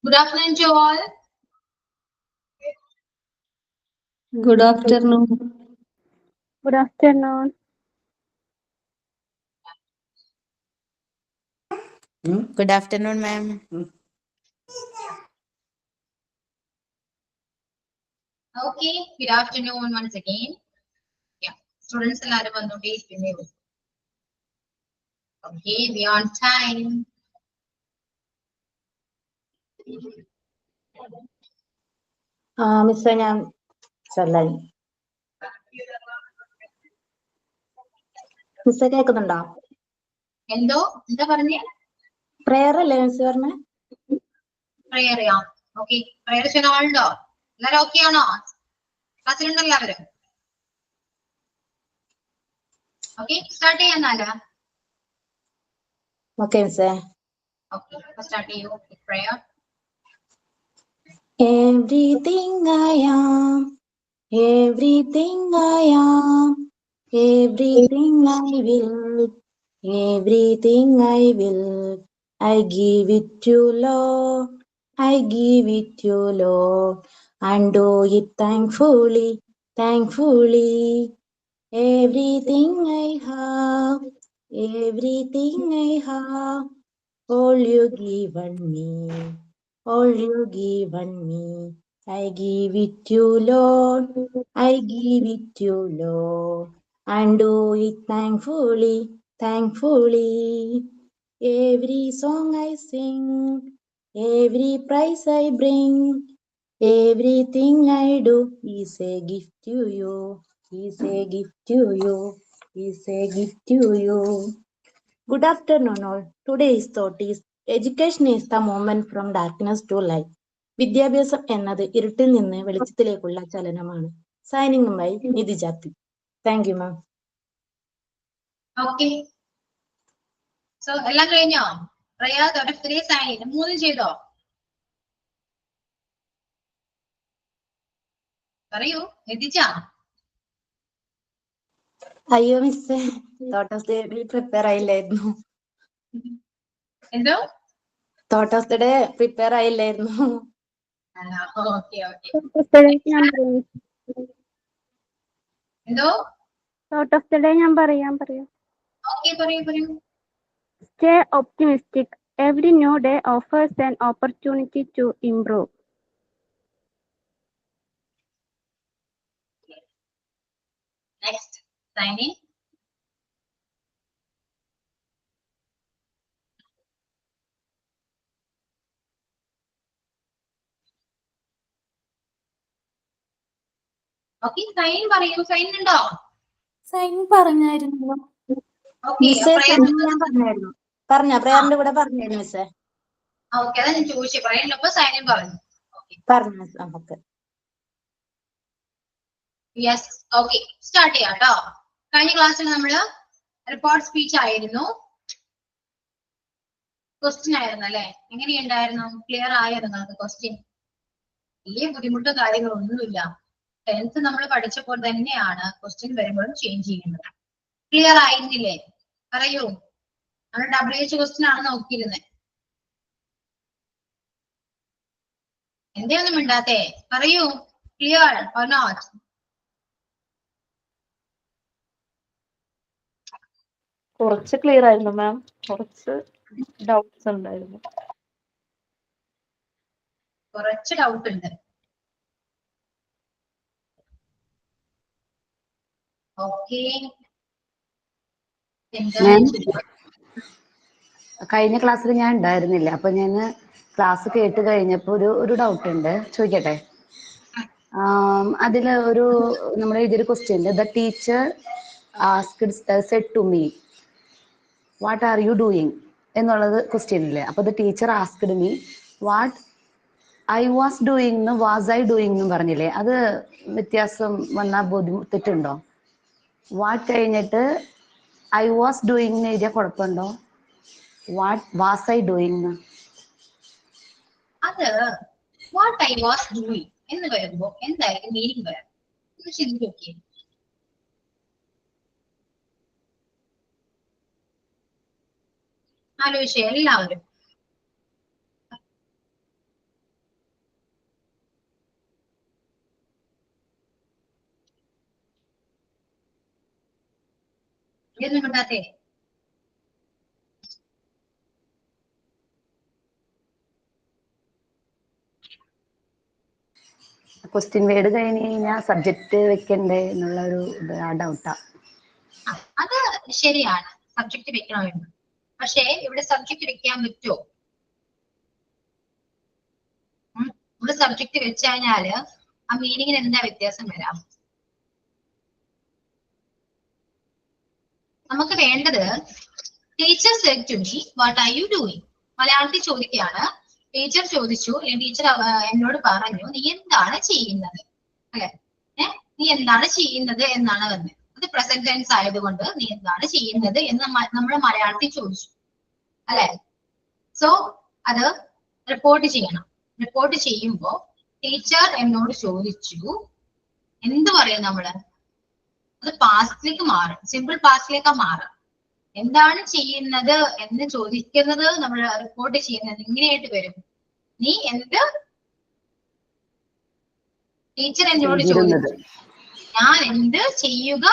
Good afternoon to all. Good afternoon. Good afternoon. Good afternoon, ma'am. Okay, good afternoon once again. Yeah, students എല്ലാവരും വന്നുകൊണ്ടേയിരിക്കുന്നേ ഉള്ളൂ. Okay, we are on time. മിസ്സേ ഞാൻ ചൊല്ലാൻ മിസ്സേ കേൾക്കുന്നുണ്ടോ? എന്തോ എന്താ പറഞ്ഞേ? പ്രേയർ അല്ലേ മിസ് പറഞ്ഞേ? പ്രയർ ചെയ്യാം. ഓക്കെ, പ്രയർ ചെയ്യുന്ന ആളുണ്ടോ? എല്ലാരും ഓക്കെ ആണോ? ക്ലാസ്സിലുണ്ടോ എല്ലാവരും? ഓക്കെ, സ്റ്റാർട്ട് ചെയ്യാന്നാലാ? ഓക്കെ മിസ്സേ. ഓക്കെ, സ്റ്റാർട്ട് ചെയ്യൂ. Prayer. Everything I am, everything I am, everything I will, everything I will, I give it to Lord, I give it to Lord, and do it thankfully, thankfully. Everything I have, everything I have, all you given me, all you given me. I give it to Lord, I give it to Lord, and do it thankfully, thankfully. Every song I sing, every price I bring, everything I do is a gift to you, is a gift to you, is a gift to you. Good afternoon all. Today's thought is education is the movement from darkness to light. വിദ്യാഭ്യാസം എന്നത് ഇരുട്ടിൽ നിന്ന് വെളിച്ചത്തിലേക്കുള്ള ചലനമാണ്. Signing by Nidhi Jathi. Thank you ma'am. Okay, so എല്ലാം കഴിഞ്ഞോ? Prayer, തുടക്കത്തിലെ sign, മൂന്നും ചെയ്തോ? പറയൂ, എത്തിച്ചാ? അയ്യോ മിസ്സേ, thought of the day prepare ആയില്ലായിരുന്നു. എന്തോ? Thought of the day prepare ആയില്ലായിരുന്നു. Okay okay. എന്തോ? Thought of the day ഞാൻ പറയാം. ഓക്കെ, പറയൂ. Stay optimistic. Every new day offers an opportunity to improve. Next, signing. Okay, sign പറയൂ. Sign ഉണ്ടോ? Sign പറഞ്ഞായിരുന്നു. ഓക്കെ, മിസ്സേ ഞാൻ പറഞ്ഞായിരുന്നു. പ്രേയറിന്റെ കൂടെ പറഞ്ഞായിരുന്നു മിസ്സേ. ഓക്കെ, അതാ ഞാൻ ചോദിച്ചേ. പറയുന്നപ്പോ സൈനും പറഞ്ഞു. പറഞ്ഞു മിസ്. നമുക്ക് യെസ്, ഓക്കെ, സ്റ്റാർട്ട് ചെയ്യാം കേട്ടോ. കഴിഞ്ഞ ക്ലാസ്സിൽ നമ്മള് റിപ്പോർട്ട് സ്പീച്ച് ആയിരുന്നു, ക്വസ്റ്റ്യൻ ആയിരുന്നു അല്ലെ? എങ്ങനെയുണ്ടായിരുന്നു? ക്ലിയർ ആയിരുന്നു അത് ക്വസ്റ്റ്യൻ? വലിയ ബുദ്ധിമുട്ടോ കാര്യങ്ങളോ ഒന്നുമില്ല. 10th നമ്മൾ പഠിച്ചപ്പോൾ തന്നെയാണ് ക്വസ്റ്റ്യൻ വരുമ്പോഴും ചേഞ്ച് ചെയ്യുന്നത്. ക്ലിയർ ആയിരുന്നില്ലേ? പറയൂ. നമ്മൾ WH ക്വസ്റ്റ്യൻ ആണ് നോക്കിയിരുന്നത്. എന്തേയൊന്നും മിണ്ടാത്തേ? പറയൂ. Clear or not? കുറച്ച് ക്ലിയർ ആയിരുന്നു മാം, കുറച്ച് ഡൗട്ട്സ് ഉണ്ടായിരുന്നു. കുറച്ച് ഡൗട്ട് ഉണ്ട്. ഓക്കെ, കഴിഞ്ഞ ക്ലാസ്സിൽ ഞാൻ ഉണ്ടായിരുന്നില്ല, അപ്പൊ ഞാൻ ക്ലാസ് കേട്ട് കഴിഞ്ഞപ്പോ ഒരു ഡൗട്ട് ഉണ്ട്, ചോദിക്കട്ടെ? അതിൽ നമ്മൾ എഴുതിയൊരു question, the teacher said to me what are you doing എന്നുള്ളത് ക്വസ്റ്റ്യൻ ഇല്ലേ? അപ്പൊ the teacher asked me what I was doing was I doing എന്നും പറഞ്ഞില്ലേ? അത് വ്യത്യാസം വന്നാൽ തെറ്റുണ്ടോ? വാട്ട് കഴിഞ്ഞിട്ട് ഐ വാസ് ഡൂയിങ് എഴുതിയ കുഴപ്പമുണ്ടോ? What was I doing? അത് വാട്ട് ഐ വാസ് ഡൂയിങ് എന്ന് വരുമ്പോ എന്തായാലും മീനിങ് വരാം. ഒന്ന് ചിന്തിച്ച് നോക്കിയേ. ആലോചിച്ചേ എല്ലാവരും. ഇതൊന്നും കിട്ടാത്തേ. ക്വസ്റ്റ്യൻ വേർഡ് കഴിഞ്ഞ് കഴിഞ്ഞാൽ സബ്ജക്ട് വെക്കണ്ടേ എന്നുള്ള ഒരു ഡൗട്ടാ. അത് ശരിയാണ്, സബ്ജക്ട് വെക്കണമെന്ന്. പക്ഷേ ഇവിടെ സബ്ജക്ട് വെക്കാൻ പറ്റുമോ? ഇവിടെ സബ്ജക്ട് വെച്ച് കഴിഞ്ഞാല് ആ മീനിങ്ങിന് എന്താ വ്യത്യാസം വരാം? നമുക്ക് വേണ്ടത് teacher said to me what are you doing. മലയാളത്തിൽ ചോദിക്കുകയാണ്. ടീച്ചർ ചോദിച്ചു, അല്ലെങ്കിൽ ടീച്ചർ എന്നോട് പറഞ്ഞു നീ എന്താണ് ചെയ്യുന്നത്, അല്ലെ? നീ എന്താണ് ചെയ്യുന്നത് എന്നാണ് പറഞ്ഞത്. അത് പ്രസന്റ് ടെൻസ് ആയതുകൊണ്ട് നീ എന്താണ് ചെയ്യുന്നത് എന്ന് നമ്മൾ മലയാളത്തിൽ ചോദിച്ചു, അല്ലെ? സോ അത് റിപ്പോർട്ട് ചെയ്യണം. റിപ്പോർട്ട് ചെയ്യുമ്പോ ടീച്ചർ എന്നോട് ചോദിച്ചു എന്ത് പറയും നമ്മള്? അത് പാസ്റ്റിലേക്ക് മാറും, സിമ്പിൾ പാസ്റ്റിലേക്ക് മാറും. എന്താണ് ചെയ്യുന്നത് എന്ന് ചോദിക്കുന്നത് നമ്മൾ റിപ്പോർട്ട് ചെയ്യുന്നത് ഇങ്ങനെയായിട്ട് വരും. നീ എന്ത്? ടീച്ചർ എന്നോട് ചോദിച്ചു ഞാൻ എന്ത് ചെയ്യുക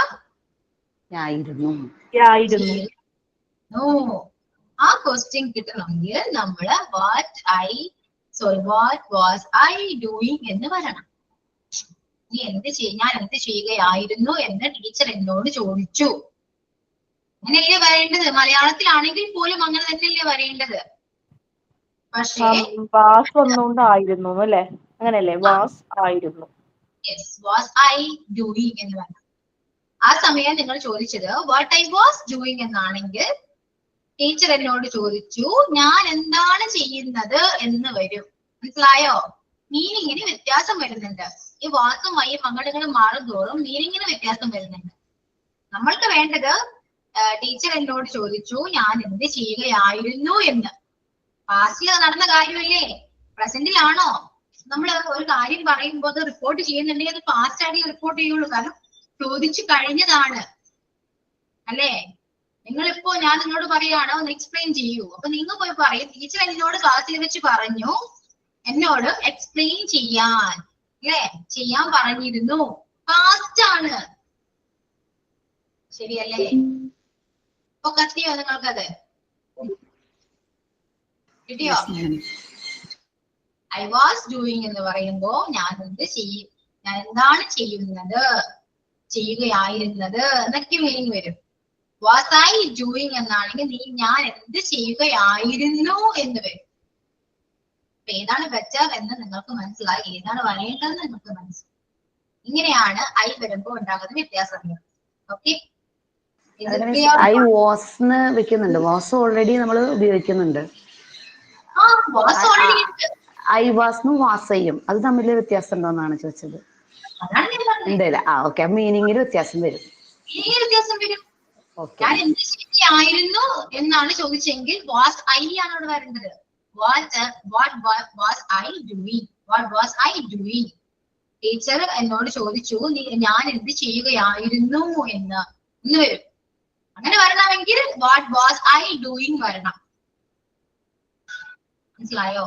ആ ക്വസ്റ്റ്യൻ കിട്ടണമെങ്കിൽ നമ്മള് വാട്ട് വാസ് ഐ ഡൂയിങ് എന്ന് പറയണം. നീ ഞാൻ എന്ത് ചെയ്യുകയായിരുന്നു എന്ന് ടീച്ചർ എന്നോട് ചോദിച്ചു. അങ്ങനെയല്ലേ വരേണ്ടത്. മലയാളത്തിലാണെങ്കിൽ പോലും അങ്ങനെ തന്നെയല്ലേ വരേണ്ടത്. പക്ഷേ വാസ് വന്നുകൊണ്ടായിരുന്നു അല്ലെ? അങ്ങനെയല്ലേ? വാസ് ആയിരുന്നു. വാസ് ഐ ഡൂയിങ് എന്ന് പറഞ്ഞു. ആ സമയം നിങ്ങൾ ചോദിച്ചത് വാട്ട് ഐ വാസ് ഡൂയിങ് എന്നാണെങ്കിൽ ടീച്ചർ എന്നോട് ചോദിച്ചു ഞാൻ എന്താണ് ചെയ്യുന്നത് എന്ന് വരും. മനസ്സിലായോ? മീനിങ്ങിന് വ്യത്യാസം വരുന്നുണ്ട്. ഈ വാക്കും വയ്യും അങ്ങോട്ടും മാറും തോറും മീനിങ്ങിന് വ്യത്യാസം വരുന്നുണ്ട്. നമ്മൾക്ക് വേണ്ടത് ടീച്ചർ എന്നോട് ചോദിച്ചു ഞാൻ എന്ത് ചെയ്യുകയായിരുന്നു എന്ന്. പാസ്റ്റിൽ നടന്ന കാര്യമല്ലേ, പ്രസന്റിലാണോ? നമ്മൾ ഒരു കാര്യം പറയുമ്പോൾ അത് റിപ്പോർട്ട് ചെയ്യുന്നുണ്ടെങ്കിൽ അത് പാസ്റ്റ് ആയിട്ട് റിപ്പോർട്ട് ചെയ്യുള്ളൂ. കാരണം ചോദിച്ചു കഴിഞ്ഞതാണ്, അല്ലേ? നിങ്ങളിപ്പോ ഞാൻ നിങ്ങളോട് പറയുകയാണോ ഒന്ന് എക്സ്പ്ലെയിൻ ചെയ്യൂ. അപ്പൊ നിങ്ങൾ പോയി പറയും ടീച്ചർ എന്നോട് ക്ലാസ്സിൽ വെച്ച് പറഞ്ഞു എന്നോട് എക്സ്പ്ലെയിൻ ചെയ്യാൻ, അല്ലേ? ചെയ്യാൻ പറഞ്ഞിരുന്നു. പാസ്റ്റ് ആണ്, ശരിയല്ലേ? ഇപ്പൊ കത്തിയോ നിങ്ങൾക്കത്? കിട്ടിയോ? ഐ വാസ് ഡൂയിങ് എന്ന് പറയുമ്പോ ഞാൻ എന്താണ് ചെയ്യുകയായിരുന്നത് എന്നൊക്കെ മീനിങ് വരും. വാസ് ഐ ഡൂയിങ് എന്നാണെങ്കിൽ ഞാൻ എന്ത് ചെയ്യുകയായിരുന്നു എന്ന് വരും. അപ്പൊ ഏതാണ് ബെറ്റർ എന്ന് നിങ്ങൾക്ക് മനസ്സിലായി, ഏതാണ് വരേണ്ടതെന്ന് നിങ്ങൾക്ക് മനസ്സിലായി. ഇങ്ങനെയാണ് ഐ വരുമ്പോ ഉണ്ടാകുന്ന വ്യത്യാസങ്ങൾ. ഓക്കെ, ഐ വാസ് വെക്കുന്നുണ്ട്. വാസ് ഓൾറെഡി നമ്മൾ ഉപയോഗിക്കുന്നുണ്ട്. ഐ വാസ് വാസയും അത് തമ്മിൽ വ്യത്യാസം ഉണ്ടോന്നാണ് ചോദിച്ചത്. എന്തല്ല ഓക്കെ, മീനിങ്ങിൽ വ്യത്യാസം വരും. ഞാൻ എന്ത് ശരിയായിരുന്നു എന്നാണ് ചോദിച്ചെങ്കിൽ വാസ് ഐ ആണ് അവിടെ വരേണ്ടത്. What was I doing. Teacher എന്നോട് ചോദിച്ചു ഞാൻ എന്ത് ചെയ്യുകയായിരുന്നു എന്ന് വരും. അങ്ങനെ വരണമെങ്കിൽ വാട്ട് വാസ് ഐ ഡൂയിങ് വരണം. മനസ്സിലായോ?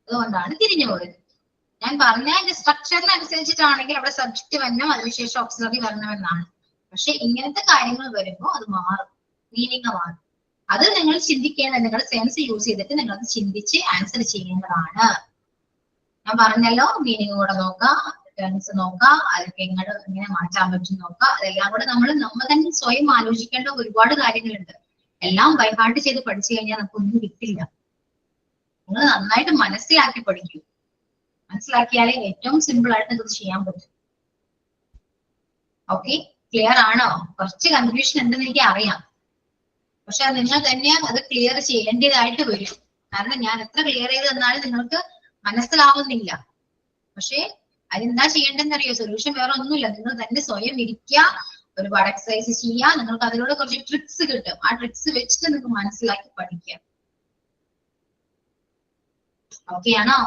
അതുകൊണ്ടാണ് തിരിഞ്ഞു പോയത്. ഞാൻ പറഞ്ഞ സ്ട്രക്ചറിനനുസരിച്ചിട്ടാണെങ്കിൽ അവിടെ സബ്ജക്ട് വരണം, അതിനുശേഷം ഓക്സിലറി വരണമെന്നാണ്. പക്ഷെ ഇങ്ങനത്തെ കാര്യങ്ങൾ വരുമ്പോൾ അത് മാറും, മീനിങ് മാറും. അത് നിങ്ങൾ ചിന്തിക്കേണ്ടത്, നിങ്ങളുടെ സെൻസ് യൂസ് ചെയ്തിട്ട് നിങ്ങൾ അത് ചിന്തിച്ച് ആൻസർ ചെയ്യേണ്ടതാണ്. ഞാൻ പറഞ്ഞല്ലോ, മീനിങ് കൂടെ നോക്കാം, ടെൻസ് നോക്കാം, അതൊക്കെ എങ്ങനെ മാറ്റാൻ പറ്റും നോക്കാം. അതെല്ലാം കൂടെ നമ്മൾ തന്നെ സ്വയം ആലോചിക്കേണ്ട ഒരുപാട് കാര്യങ്ങളുണ്ട്. എല്ലാം ബൈഹാർട്ട് ചെയ്ത് പഠിച്ചു കഴിഞ്ഞാൽ നമുക്കൊന്നും കിട്ടില്ല. നിങ്ങൾ നന്നായിട്ട് മനസ്സിലാക്കി പഠിക്കൂ. മനസ്സിലാക്കിയാലേ ഏറ്റവും സിമ്പിൾ ആയിട്ട് ഇത് ചെയ്യാൻ പറ്റും. ഓക്കെ, ക്ലിയർ ആണോ? കുറച്ച് കൺഫ്യൂഷൻ ഉണ്ടെന്ന് എനിക്ക് അറിയാം. പക്ഷെ നിങ്ങൾ തന്നെ അത് ക്ലിയർ ചെയ്യേണ്ടതായിട്ട് വരും. കാരണം ഞാൻ എത്ര ക്ലിയർ ചെയ്ത് തന്നാലും നിങ്ങൾക്ക് മനസ്സിലാവുന്നില്ല. പക്ഷെ അതെന്താ ചെയ്യേണ്ടതെന്ന് അറിയോ? സൊല്യൂഷൻ വേറെ ഒന്നുമില്ല. നിങ്ങൾ തന്നെ സ്വയം ഇരിക്കുക, ഒരുപാട് എക്സസൈസ് ചെയ്യുക. നിങ്ങൾക്ക് അതിലൂടെ കുറച്ച് ട്രിക്സ് കിട്ടും. ആ ട്രിക്സ് വെച്ചിട്ട് നിങ്ങൾക്ക് മനസ്സിലാക്കി പഠിക്കുക. ഓക്കെ ആണോ?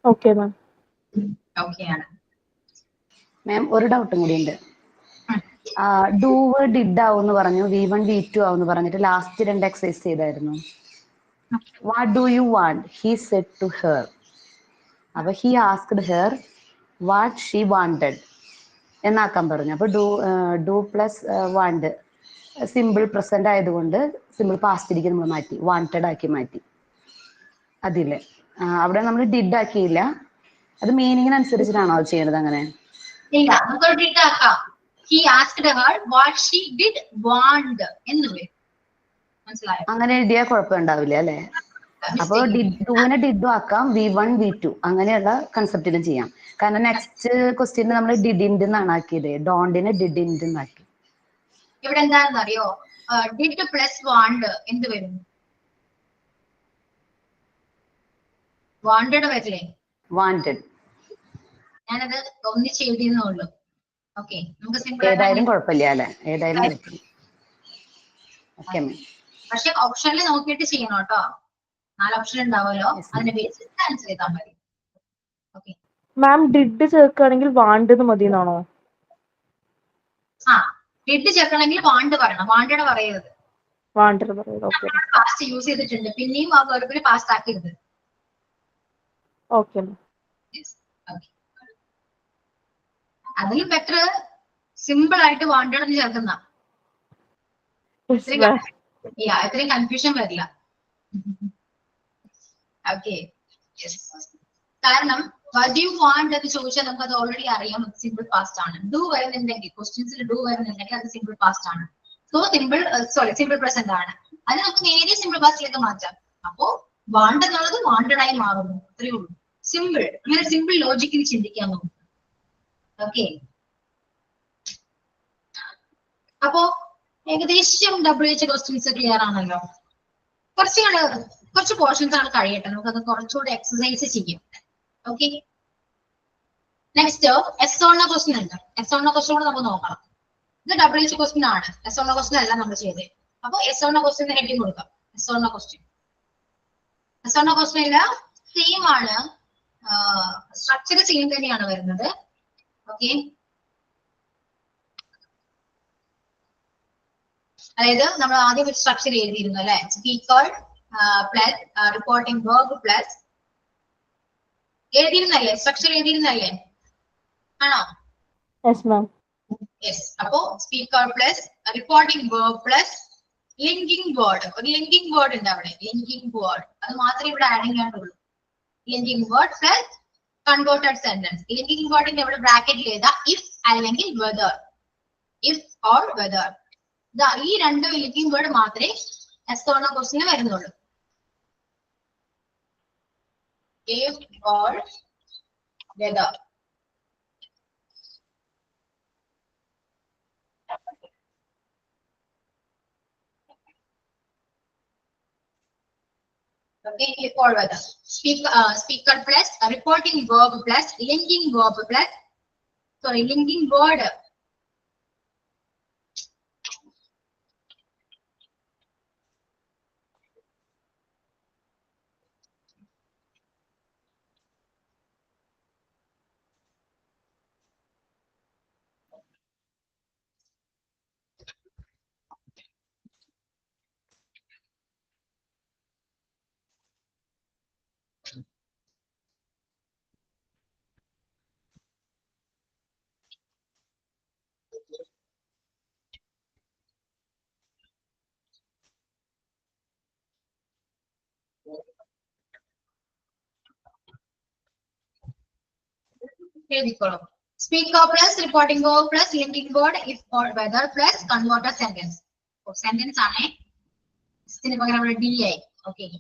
Okay ma'am. ഓക്കെ ആണ്. മാം ഒരു ഡൗട്ടും കൂടി ഉണ്ട്. ഡു ഡിഡ് ആവെന്ന് പറഞ്ഞു, V1 V2 ആവെന്ന് പറഞ്ഞിട്ട് ലാസ്റ്റ് 2 എക്സസൈസ് ചെയ്തായിരുന്നു. What do you want he said to her. അപ്പൊ he asked her what she wanted. എന്നാക്കാൻ പറഞ്ഞു. അപ്പൊ do plus want simple present ആയതുകൊണ്ട് സിമ്പിൾ പാസ്റ്റിലേക്ക് നമ്മൾ മാറ്റി, വാണ്ടഡ് ആക്കി മാറ്റി. അതില്ലേ അവിടെ നമ്മൾ ഡിഡ് ആക്കിയില്ല. അത് മീനിങ്ങിനനുസരിച്ചിട്ടാണോ അത് ചെയ്യുന്നത്? അങ്ങനെ ഇല്ല, നമുക്ക് ഡിഡ് ആക്കാം. He asked her what she did want എന്ന് വരും. മനസ്സിലായോ? അങ്ങനെ എഴുതിയാൽ കുഴപ്പമുണ്ടാവില്ല അല്ലെ? അപ്പൊ ഡൂവിനെ ഡിഡും ആക്കാം, V1 V2 അങ്ങനെയുള്ള കൺസെപ്റ്റിലും ചെയ്യാം. കാരണം നെക്സ്റ്റ് ക്വസ്റ്റ്യൻ നമ്മൾ ഡിഡിൻഡ് എന്നാണ് ആക്കിയത്, ഡോണ്ടിനെ ഡിഡിൻഡ് എന്നാക്കി. ഇവിടെ എന്താണെന്ന് അറിയോ? ഡിഡ് പ്ലസ് വാണ്ട് എന്ത് വരും? വാണ്ടഡ് വരില്ലേ? വാണ്ടഡ്. ഞാനത് ഒന്നിച്ച് എഴുതിയെന്നേ ഉള്ളൂ. ഓക്കെ, നമുക്ക് സിമ്പിൾ ഏതായാലും കുഴപ്പമില്ല അല്ലെ? ഏതായാലും കുഴപ്പമില്ല. ഓക്കെ. പക്ഷെ ഓപ്ഷനിൽ നോക്കിയിട്ട് ചെയ്യണം കേട്ടോ. 4 ഓപ്ഷൻ ഉണ്ടാവുമല്ലോ, അതിന്റെ ബേസിസ് ആൻസർ ചെയ്താൽ മതി. ഓക്കെ മാം, ഡിഡ് ചേർക്കുകയാണെങ്കിൽ വാണ്ടത് മതി എന്നാണോ? ആ, ഡിഡ് ചേർക്കണമെങ്കിൽ വാണ്ട് പറയണം, വാണ്ടഡ് പറയരുത്. വാണ്ടത് പറയുന്നത്. ഓക്കെ പാസ്റ്റ് യൂസ് ചെയ്തിട്ടുണ്ട്, പിന്നെയും ആ വെർബിന് പാസ്റ്റ് ആക്കരുത്. ഓക്കെ. അതിലും ബെറ്റർ സിമ്പിൾ ആയിട്ട് വാണ്ടഡ് എന്ന് ചേർക്കുന്ന. ഇത്രയും കൺഫ്യൂഷൻ വരില്ല. ഓക്കെ, കാരണം what do you want എന്ന് ചോദിച്ചാൽ നമുക്ക് അത് ഓൾറെഡി അറിയാം, സിമ്പിൾ പാസ്റ്റ് ആണ്. ഡു വരുന്നുണ്ടെങ്കിൽ, ക്വസ്റ്റ്യൻസിൽ ഡു വരുന്നുണ്ടെങ്കിൽ അത് സിമ്പിൾ പാസ്റ്റ് ആണ്. സോ സിമ്പിൾ പ്രസന്റ് ആണ്. അത് നമുക്ക് നേരെ സിമ്പിൾ പാസ്റ്റിലേക്ക് മാറ്റാം. അപ്പോ വാണ്ട് എന്നുള്ളത് വാണ്ടഡ് ആയി മാറുന്നു, അത്രയേ ഉള്ളൂ. സിമ്പിൾ, അങ്ങനെ സിമ്പിൾ ലോജിക്കിൽ ചിന്തിക്കാൻ നോക്കും. ഓക്കെ, അപ്പോ ഏകദേശം WH ക്വസ്റ്റ്യൻസ് ക്ലിയർ ആണല്ലോ. കുറച്ച് പോർഷൻസ് ആണ് കഴിയട്ടെ, നമുക്കത് കുറച്ചുകൂടി എക്സസൈസ് ചെയ്യാം. ഓക്കെ, നെക്സ്റ്റ് എസ് ഓണ ക്വസ്റ്റ്യൻ ഉണ്ട്. എസ് ഓണ ക്വസ്റ്റ്യൻ കൂടെ നമുക്ക് നോക്കണം. ഇത് WH ക്വസ്റ്റ്യൻ ആണ്, എസ് ഓണ ക്വസ്റ്റ്യൻ അല്ല നമ്മൾ ചെയ്തത്. അപ്പൊ എസ് ഓണ ക്വസ്റ്റ്യൻ ഹെഡിങ് കൊടുക്കാം. എസ് ഓണ ക്വസ്റ്റ്യനില് സെയിം ആണ്, സ്ട്രക്ചർ സെയിം തന്നെയാണ് വരുന്നത്. ഓക്കെ, അതായത് നമ്മൾ ആദ്യം ഒരു സ്ട്രക്ചർ എഴുതിയിരുന്നു അല്ലെ, speaker plus reporting verb plus എഴുതിയിരുന്നല്ലേ, സ്ട്രക്ചർ എഴുതിയിരുന്നല്ലേ, ആണോ? യെസ്. അപ്പോ speaker plus reporting verb plus linking word. ഒരു ലിങ്കിങ് വേർഡ് ഉണ്ട് അവിടെ, ലിങ്കിങ് വേർഡ്. അത് മാത്രമേ ഇവിടെ ആഡ് ചെയ്യാനുള്ളൂ. Linking word plus converted sentence. Linking വേർഡിന്റെ ഇവിടെ ബ്രാക്കറ്റിൽ എഴുതാ ഇഫ് അല്ലെങ്കിൽ വെദർ. ഇഫ് ഓർ വെദർ, ഈ രണ്ട് ലിങ്കിങ് വേർഡ് മാത്രമേ എസ് ഓണ ക്വസ്റ്റ്യന് വരുന്നുള്ളൂ. If or whether. Okay, if or whether. Speaker plus reporting verb plus linking verb plus linking word. Speaker plus reporting verb plus linking word if or whether plus converter sentence. Sentence ആണ്. ഇതിന് പകരം അവിടെ DI. Okay.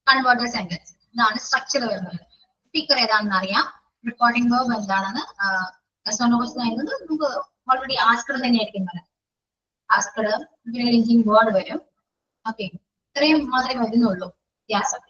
Converter sentence. ഇതാണ് structure വരുന്നത്. Speaker ഏതാണെന്ന് അറിയാം, reporting verb എന്താണെന്ന് നമുക്ക് ഓൾറെഡി ആസ്കർ തന്നെയായിരിക്കും വരാം. ആസ്കർ പിന്നെ ലിങ്കിങ് വേർഡ് വരും. ഓക്കെ, ഇത്രയും മാത്രമേ വരുന്നുള്ളൂ വ്യത്യാസം.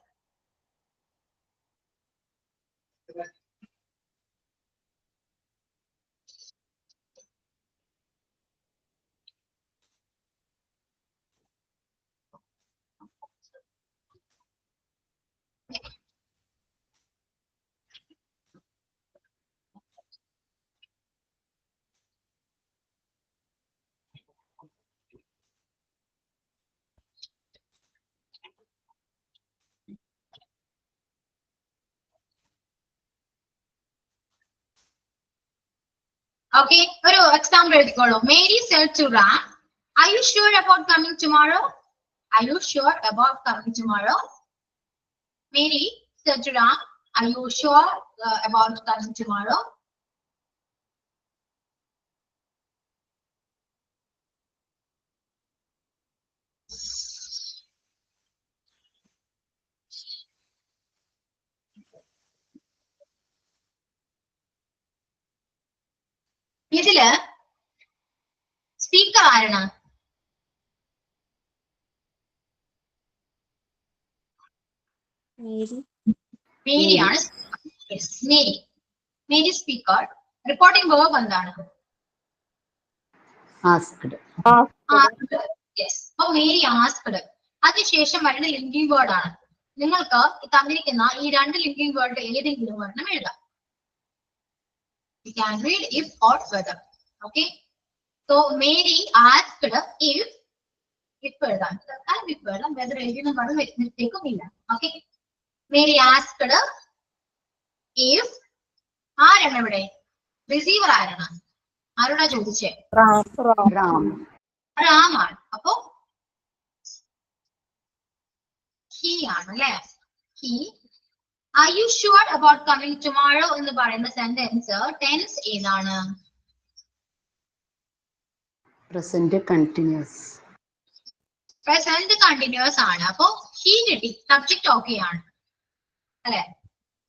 Okay, ഒരു എക്സാമ്പിൾ എടുത്തോളൂ. Mary said to Ram, are you sure about coming tomorrow? Are you sure about coming tomorrow? Mary said to Ram, are you sure about coming tomorrow? ഇതില് speaker ആരാണ്? മേരിയാണ്. Mary speaker. റിപ്പോർട്ടിംഗ് വേർബ് എന്താണ്? Asked. Yes. അപ്പൊ Mary asked. അതിനുശേഷം വരുന്ന linking word ആണ്. നിങ്ങൾക്ക് തന്നിരിക്കുന്ന ഈ രണ്ട് ലിങ്കിങ് വേർഡ് ഏതെങ്കിലും ഒരെണ്ണം എഴുതാം. You can read if or whether. Okay. So Mary asked if എഴുതാം. if എഴുതാം. whether എഴുതുന്ന പറഞ്ഞ് മിസ്റ്റേക്കും ഇല്ല. Okay. Mary asked if ആരാണ് ഇവിടെ? റിസീവർ ആരാണ്? ആരോടാ ചോദിച്ചേ? റാമാണ്. അപ്പൊ he ആണ് അല്ലെ? he. Are you sure about coming tomorrow എന്ന് പറയുന്ന സെന്റൻസ് ടെൻസ് ഏതാണ്? Present continuous. പ്രസന്റ് കണ്ടിന്യൂസ് ആണ്. അപ്പൊ he കിട്ടി. സബ്ജക്ട് ഓക്കെ ആണ് അല്ലെ?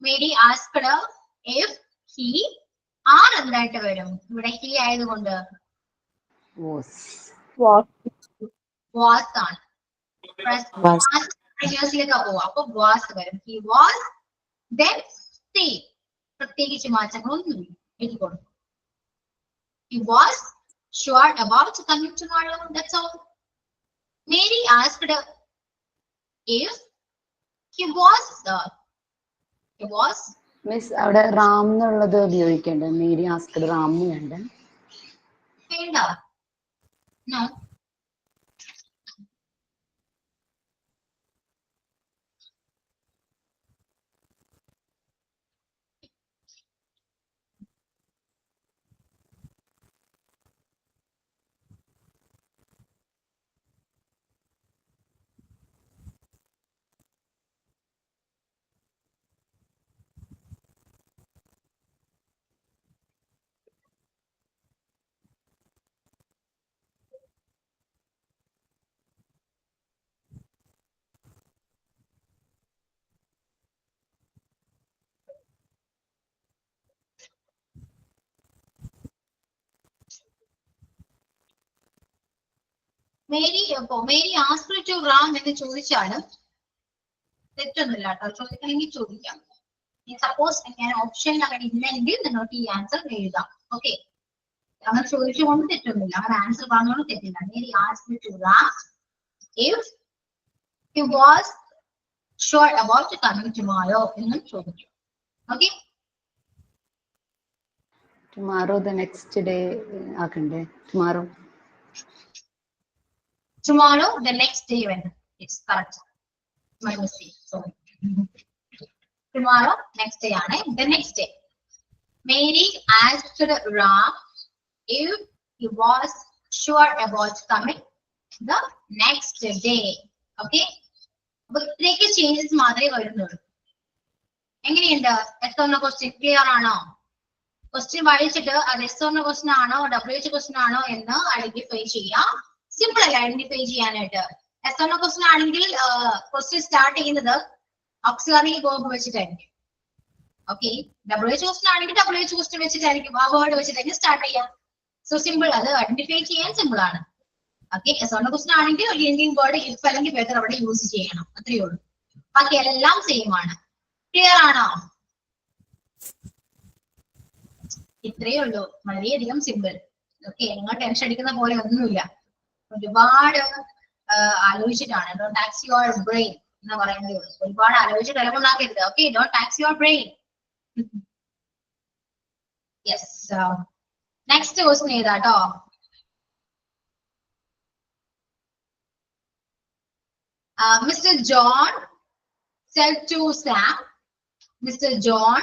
Mary asked if he. Are എന്തായിട്ട് വരും ഇവിടെ? he ആയതുകൊണ്ട് was ആണ്. കണ്ടിന്യൂസിലേക്ക് പോവാ. അപ്പൊ was വരും. he was then stay. പ്രത്യേകിച്ച് മാറ്റങ്ങളൊന്നുമില്ല. എഴുതിക്കോളൂ. he was sure about coming tomorrow. That's all. Mary asked if he was miss അവിടെ റാം എന്നുള്ളത് ഉപയോഗിക്കണ്ട. മേരി ആസ്ക്ഡ് റാം വേണ്ട. വേണ്ട. No. Mary asked to Ram എന്ന് ചോദിച്ചാലും തെറ്റൊന്നുമില്ല കേട്ടോ. ചോദിക്കണമെങ്കിൽ ചോദിക്കാം. സപ്പോസ് ഞാൻ ഓപ്ഷൻ അങ്ങനെ ഇല്ലെങ്കിൽ നിങ്ങൾക്ക് ഈ ആൻസർ എഴുതാം. ഓക്കെ. അങ്ങനെ ചോദിച്ചുകൊണ്ട് തെറ്റൊന്നുമില്ല. അങ്ങനെ ആൻസർ പറഞ്ഞോണ്ട് തെറ്റില്ല. Mary asked to Ram if he was sure about coming tomorrow എന്നും ചോദിച്ചു. Okay. Tomorrow the next day ആക്കണ്ടേ? Tomorrow, the next day when it's correct. My mistake. Sorry. Tomorrow, next day ആണ്. The next day. Mary asked Ram if he was sure about coming the next day. Okay. അപ്പൊ ഇത്രയൊക്കെ changes മാത്രമേ വരുന്നുള്ളൂ. എങ്ങനെയുണ്ട്? S എന്ന question clear ആണോ? Question വായിച്ചിട്ട് അത് എസ് എന്ന ക്വസ്റ്റ്യൻ ആണോ WH ക്വസ്റ്റ്യൻ ആണോ എന്ന് ഐഡന്റിഫൈ ചെയ്യാം. സിമ്പിൾ അല്ല ഐഡന്റിഫൈ ചെയ്യാനായിട്ട്. എസ് എന്ന ക്വസ്റ്റ്യൻ ആണെങ്കിൽ ക്വസ്റ്റ്യൻ സ്റ്റാർട്ട് ചെയ്യുന്നത് ഓക്സിലറി വേർബ് വെച്ചിട്ടായിരിക്കും. ഓക്കെ. WH ക്വസ്റ്റ്യൻ ആണെങ്കിൽ WH ക്വസ്റ്റ്യൻ വെച്ചിട്ടായിരിക്കും. ആ വേർഡ് വെച്ചിട്ടായിരിക്കും സ്റ്റാർട്ട് ചെയ്യാം. So simple. അത് ഐഡന്റിഫൈ ചെയ്യാൻ സിമ്പിൾ ആണ്. ഓക്കെ. എസ് എന്ന ക്വസ്റ്റ്യൻ ആണെങ്കിൽ ഒരു ലിങ്കിങ് വേർഡ് ഇഫ് അല്ലെങ്കിൽ വെതർ അവിടെ യൂസ് ചെയ്യണം. അത്രയേ ഉള്ളൂ. ബാക്കി എല്ലാം സെയിം ആണ്. ക്ലിയർ ആണോ? ഇത്രയേ ഉള്ളൂ. വളരെയധികം സിമ്പിൾ. ഓക്കെ. നിങ്ങൾ ടെൻഷൻ അടിക്കുന്ന പോലെ ഒന്നുമില്ല. ഒരുപാട് ആലോചിച്ചിട്ടാണ്. ഡോണ്ട് ടാക്സ് യുവർ ബ്രെയിൻ എന്ന് പറയുന്നതേ ഉള്ളൂ. ഒരുപാട് ആലോചിച്ച് തലമുണ്ടാക്കരുത്. Okay. Don't tax your brain. Yes. Next question ഏതാട്ടോ? Mr. John said to Sam. Mr. John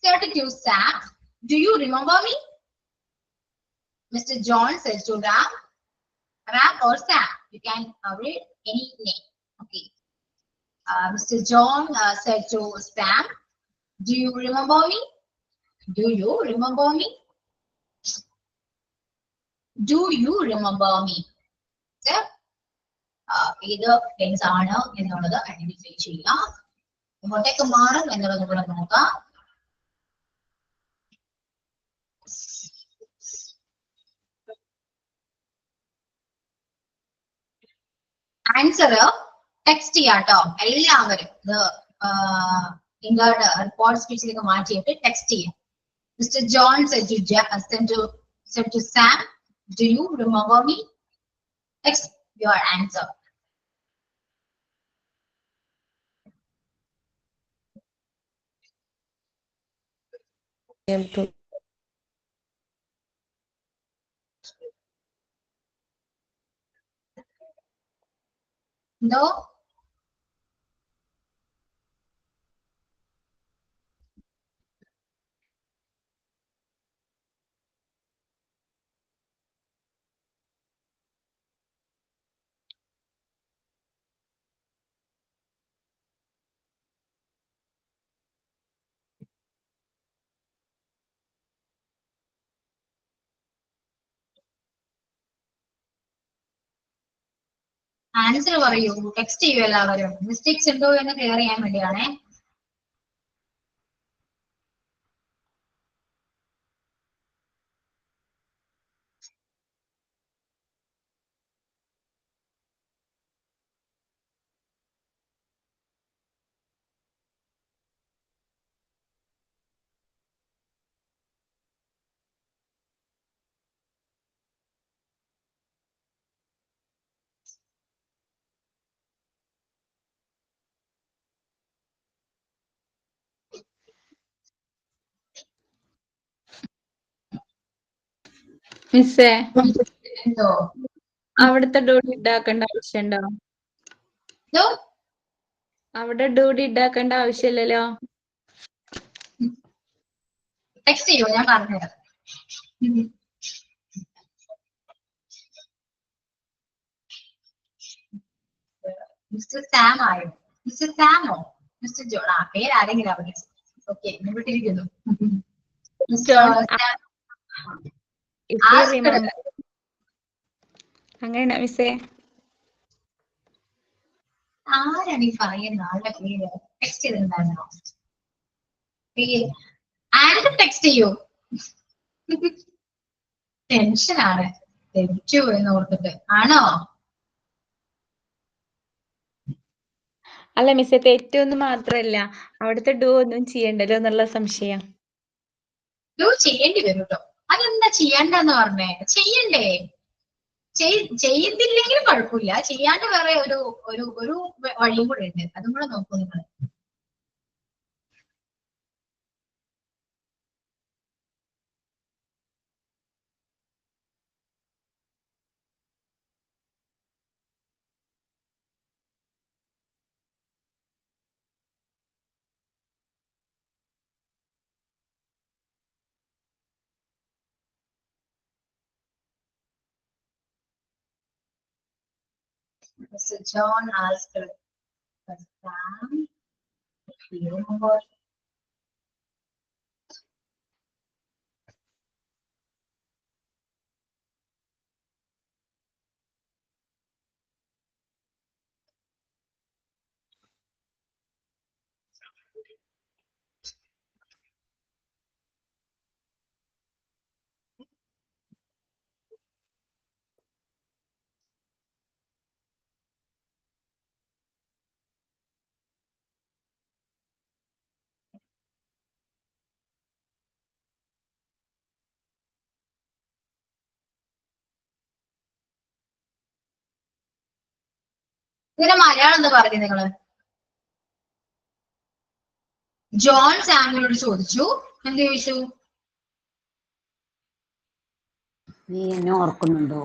said to Sam, do you remember me? Mr. John said to Ram or Sam. You can read any name. Okay. Mr. John said to Sam, "Do you remember me? Do you remember me? Do you remember me?" ഏത് tense ആണ് എന്നുള്ളത് identify ചെയ്യാം. എങ്ങോട്ടേക്ക് മാറും എന്നുള്ളത് കൂടെ നോക്കാം. Answer text ചെയ്യാട്ടോ എല്ലാവരും. ഇത് നിങ്ങളുടെ റിപ്പോർട്ട് സ്പീച്ചിലേക്ക് മാറ്റിയിട്ട് ടെക്സ്റ്റ് ചെയ്യാം. Mister John said to Sam, "Do you remember me?" Text your answer. No. Answer പറയൂ. ടെക്സ്റ്റ് ചെയ്യൂ എല്ലാവരും. മിസ്റ്റേക്സ് ഉണ്ടോ എന്ന് ക്ലിയർ ചെയ്യാൻ വേണ്ടിയാണേ. മിസ്സേ, എന്തോ അവിടുത്തെ ഡ്യൂട്ടി ഇണ്ടാക്കേണ്ട ആവശ്യമുണ്ടോ? എന്തോ അവിടെ ഡ്യൂട്ടി ഇണ്ടാക്കേണ്ട ആവശ്യമില്ലല്ലോ. ടെക്സ്റ്റ് ചെയ്യൂ, ഞാൻ പറഞ്ഞുതരാം. മിസ്റ്റർ സാം ആയോ? മിസ്റ്റർ സാമോ? Mister John? ആ പേര് ആരെങ്കിലും അവിടെ. ഓക്കെ, വിട്ടിരിക്കുന്നു. അങ്ങനെ മിസ്സേ, ആരാണ് ഈ പറയുന്ന ആളുടെ പേര്? ടെക്സ്റ്റ് ചെയ്തിട്ടുണ്ടായിരുന്നോ? ആരും ടെക്സ്റ്റ് ചെയ്യൂ. ടെൻഷനാണ്. തെറ്റു എന്ന് ഓർത്തിട്ട് ആണോ? അല്ല മിസ്സേ, തെറ്റൊന്നും മാത്രല്ല, അവിടുത്തെ ഡൂ ഒന്നും ചെയ്യണ്ടല്ലോ എന്നുള്ള സംശയം. ഡൂ ചെയ്യേണ്ടി വരും കേട്ടോ. അതെന്താ ചെയ്യണ്ടെന്ന് പറഞ്ഞേ? ചെയ്യണ്ടേ? ചെയ്തില്ലെങ്കിലും കുഴപ്പമില്ല. ചെയ്യാണ്ട് വേറെ ഒരു ഒരു ഒരു വഴിയും കൂടെ ഉണ്ട്. അതും കൂടെ നോക്കൂ നിങ്ങൾ. Mr. John asked Sam, "Do you remember?" ഇതിന്റെ മലയാളം എന്താ പറഞ്ഞു നിങ്ങള്? ജോൺ സാമിനോട് ചോദിച്ചു. എന്ത് ചോദിച്ചു? നീ എന്നെ ഓർക്കുന്നുണ്ടോ?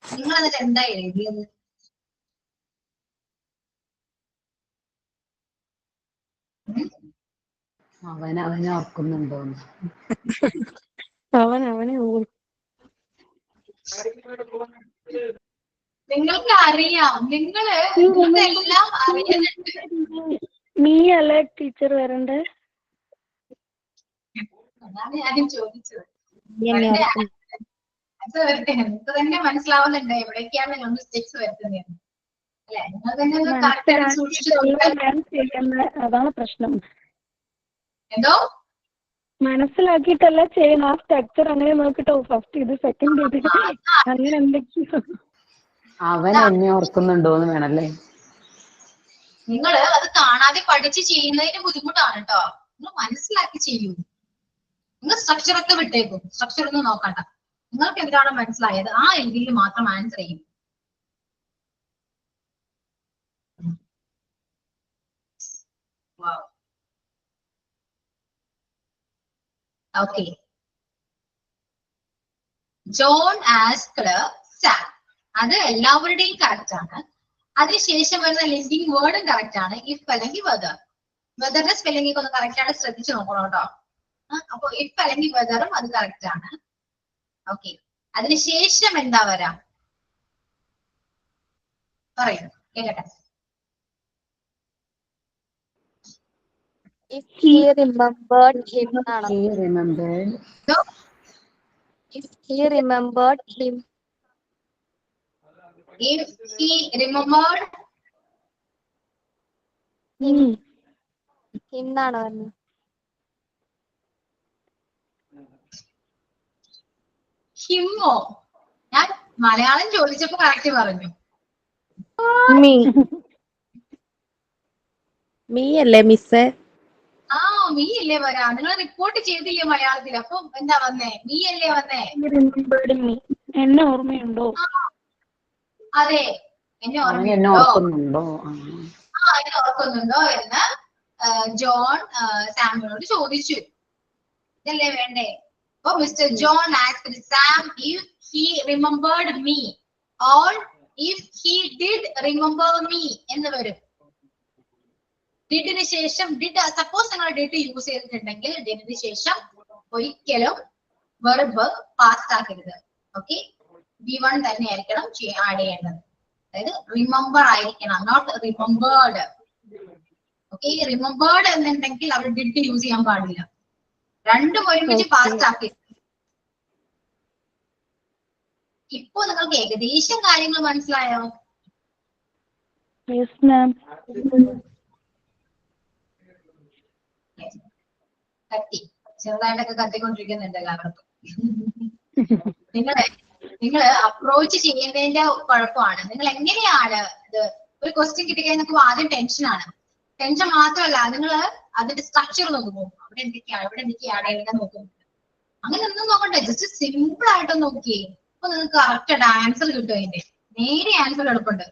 നിങ്ങൾ എന്നിട്ട് എന്താ എഴുതിയത്? അവനെ ഓർക്കുന്നുണ്ടോന്ന്. അവനെ നിങ്ങൾക്ക് അറിയാം, നിങ്ങൾക്ക് എല്ലാം അറിയുന്നുണ്ട്. നീ അല്ലേ ടീച്ചർ വരണ്ടേ? അതാണ് ഞാനും ചോദിച്ചത്. വരട്ടെ, നിങ്ങൾക്ക് തന്നെ മനസ്സിലാവുന്നുണ്ട് എവിടേക്കാണ് നിങ്ങൾ മിസ്റ്റേക്സ് വരുത്തുന്നത് അല്ലെ? നിങ്ങൾ തന്നെ ഒന്ന് കറക്റ്റ് ആയിട്ട് സൂക്ഷിച്ചു നോക്കുക. അതാണ് പ്രശ്നം. എന്തോ മനസ്സിലാക്കിയിട്ടല്ല ചെയ്യണം. ആ സ്ട്രക്ചർ അങ്ങനെ നോക്കിട്ടോ, ഫസ്റ്റ് ഇത് സെക്കൻഡ് ഇത് അങ്ങനെ എന്തൊക്കെയോ. അവൻ എന്നെ ഓർക്കുന്നുണ്ടോന്ന് വേണല്ലേ? നിങ്ങൾ അത് കാണാതെ പഠിച്ച് ചെയ്യുന്നതിന് ബുദ്ധിമുട്ടാണ് കേട്ടോ. നിങ്ങൾ മനസ്സിലാക്കി ചെയ്യൂ. നിങ്ങൾ സ്ട്രക്ചർ ഒക്കെ വിട്ടേക്കും, സ്ട്രക്ചർ ഒന്നും നോക്കണ്ട. നിങ്ങൾക്ക് എന്താണ് മനസ്സിലായത് ആ രീതിയിൽ മാത്രം ആൻസർ ചെയ്യും. ഓക്കെ. ജോൺ ആസ്ക്ഡ് സാം, അത് എല്ലാവരുടെയും കറക്റ്റ് ആണ്. അതിനുശേഷം വരുന്ന ലിങ്കിങ് വേർഡും കറക്റ്റ് ആണ്. ഇഫ് അല്ലെങ്കിൽ വെദർ. വെദറിന്റെ സ്പെല്ലിംഗ് ഒന്ന് കറക്റ്റ് ആണ്, ശ്രദ്ധിച്ചു നോക്കണം കേട്ടോ. അപ്പൊ ഇഫ് അല്ലെങ്കിൽ വെദറും അത് കറക്റ്റ് ആണ്. ഓക്കെ. അതിനുശേഷം എന്താ വരാം പറയൂ, കേട്ടെ. If he remembered him. He remembered. If he remembered him. If he remembered him എന്നാണ് പറഞ്ഞത്. ഹിമ്മോ? ഞാൻ മലയാളം ചോദിച്ചപ്പോ കറക്റ്റ് പറഞ്ഞു. മീ അല്ലേ മിസ്സേ? മീ അല്ലേ വരാ? നിങ്ങൾ റിപ്പോർട്ട് ചെയ്തില്ലേ മലയാളത്തിൽ? അപ്പൊ എന്താ വന്നേ? മീ അല്ലേ വന്നേ? എന്നെ ഓർമ്മയുണ്ടോ? അതെ, എന്നെ ഓർമ്മയുണ്ടോ? എന്നെ ഓർക്കുന്നുണ്ടോ എന്ന് ജോൺ സാമിനോട് ചോദിച്ചു. ഇതല്ലേ വേണ്ടേ? അപ്പൊ mister John asked Sam if he remembered me or if he did remember me എന്ന് വരും. ഡിഡിന് ശേഷം സപ്പോസ് നിങ്ങൾ ഡിഡ് യൂസ് ചെയ്തിട്ടുണ്ടെങ്കിൽ ഡിഡിന് ശേഷം ഒരിക്കലും വെർബ് പാസ്റ്റ് ആക്കരുത്. ഓക്കെ, V1 തന്നെ ആയിരിക്കണം ആഡ് ചെയ്യേണ്ടത്. അതായത് റിമെമ്പർ ആയിരിക്കണം, നോട്ട് റിമെമ്പേർഡ്. ഓക്കെ, റിമെമ്പേർഡ് എന്നുണ്ടെങ്കിൽ അവർ ഡിഡ് യൂസ് ചെയ്യാൻ പാടില്ല. രണ്ടും ഒരുമിച്ച് പാസ്റ്റ് ആക്കി. ഇപ്പൊ നിങ്ങൾക്ക് ഏകദേശം കാര്യങ്ങൾ മനസ്സിലായോ? കത്തി ചെറുതായിട്ടൊക്കെ കത്തിക്കൊണ്ടിരിക്കുന്നുണ്ട് എല്ലാവർക്കും. നിങ്ങൾ അപ്രോച്ച് ചെയ്യുന്നതിന്റെ കുഴപ്പമാണ്. നിങ്ങൾ എങ്ങനെയാണ് ഇത് ഒരു ക്വസ്റ്റ്യൻ കിട്ടിക്കഴിഞ്ഞാൽ ആദ്യം ടെൻഷനാണ്. ടെൻഷൻ മാത്രമല്ല, നിങ്ങൾ അതിന്റെ സ്ട്രക്ചർ നോക്കുമോ, അവിടെ എന്തൊക്കെയാണ് എഴുതാൻ നോക്കും. അങ്ങനെ ഒന്നും നോക്കണ്ടേ, ജസ്റ്റ് സിമ്പിൾ ആയിട്ട് നോക്കിയേ. അപ്പൊ നിങ്ങൾക്ക് കറക്റ്റ് ആൻസർ കിട്ടും. അതിന്റെ നേരെ ആൻസർ എളുപ്പമുണ്ട്.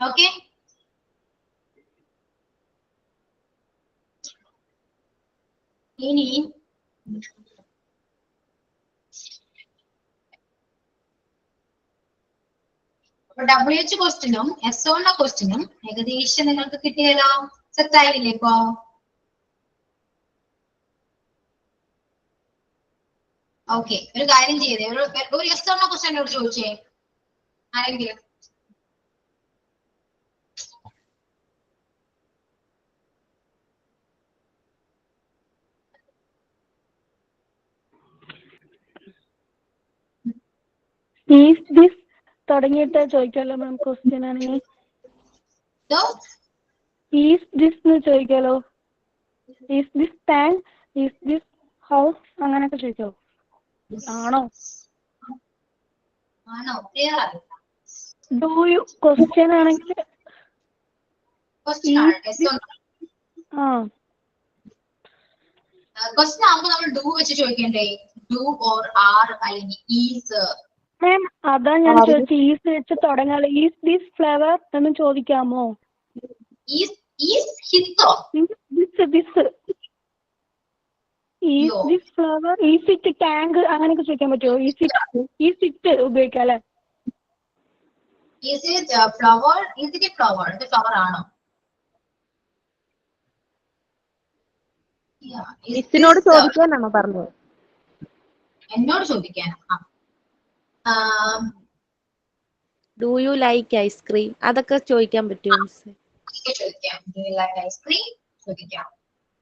ഓക്കെ, ഇനി WH ക്വസ്റ്റിനും SO ക്വസ്റ്റിനും ഏകദേശം നിങ്ങൾക്ക് കിട്ടിയല്ലോ. സെറ്റായില്ലേ ഇപ്പോ? ഓക്കെ, ഒരു കാര്യം ചെയ്തേ, ഒരു SO ക്വസ്റ്റ്യൻ എന്നോട് ചോദിച്ചേ ആരെങ്കിലും. തുടങ്ങിയിട്ട് ചോദിക്കാലോ മാം, ക്വസ്റ്റ്യൻ ആണെങ്കിൽ ഈസ് ദിസ് ചോദിക്കാലോ. Is this pan, is this house, അങ്ങനെയൊക്കെ ചോദിക്കാലോ. ആണോ? ഡു യു ക്വസ്റ്റ്യൻ ആണെങ്കിൽ ക്വസ്റ്റ്യൻ ആകുമ്പോ നമ്മൾ ഡു വെച്ച് ചോദിക്കണ്ടേ? ഡു ഓർ ആർ അല്ലെങ്കിൽ ഈസ്. മാം അതാ ഞാൻ ചോദിച്ചു, ഈസ് വെച്ച് തുടങ്ങാലോ. ഈസ് ദിസ് ഫ്ലവർ എന്ന് ചോദിക്കാമോ? This flower, is it tank, അങ്ങനെയൊക്കെ ചോദിക്കാൻ പറ്റുമോ? ഈസ് ഇറ്റ് ഉപയോഗിക്കാം അല്ലെ? Is it a flower? Is it a flower? ഇത് flower ആണോ? Yeah. Is മിസ്സിനോട് this ചോദിക്കാനാണോ പറഞ്ഞത്? എന്നോട് ചോദിക്കാനാ? ഡു യു ലൈക്ക് ഐസ്ക്രീം അതൊക്കെ ചോദിക്കാൻ പറ്റുമോ മിസ്? ചോദിക്കാം. Do you like ice cream? ചോദിക്കാം.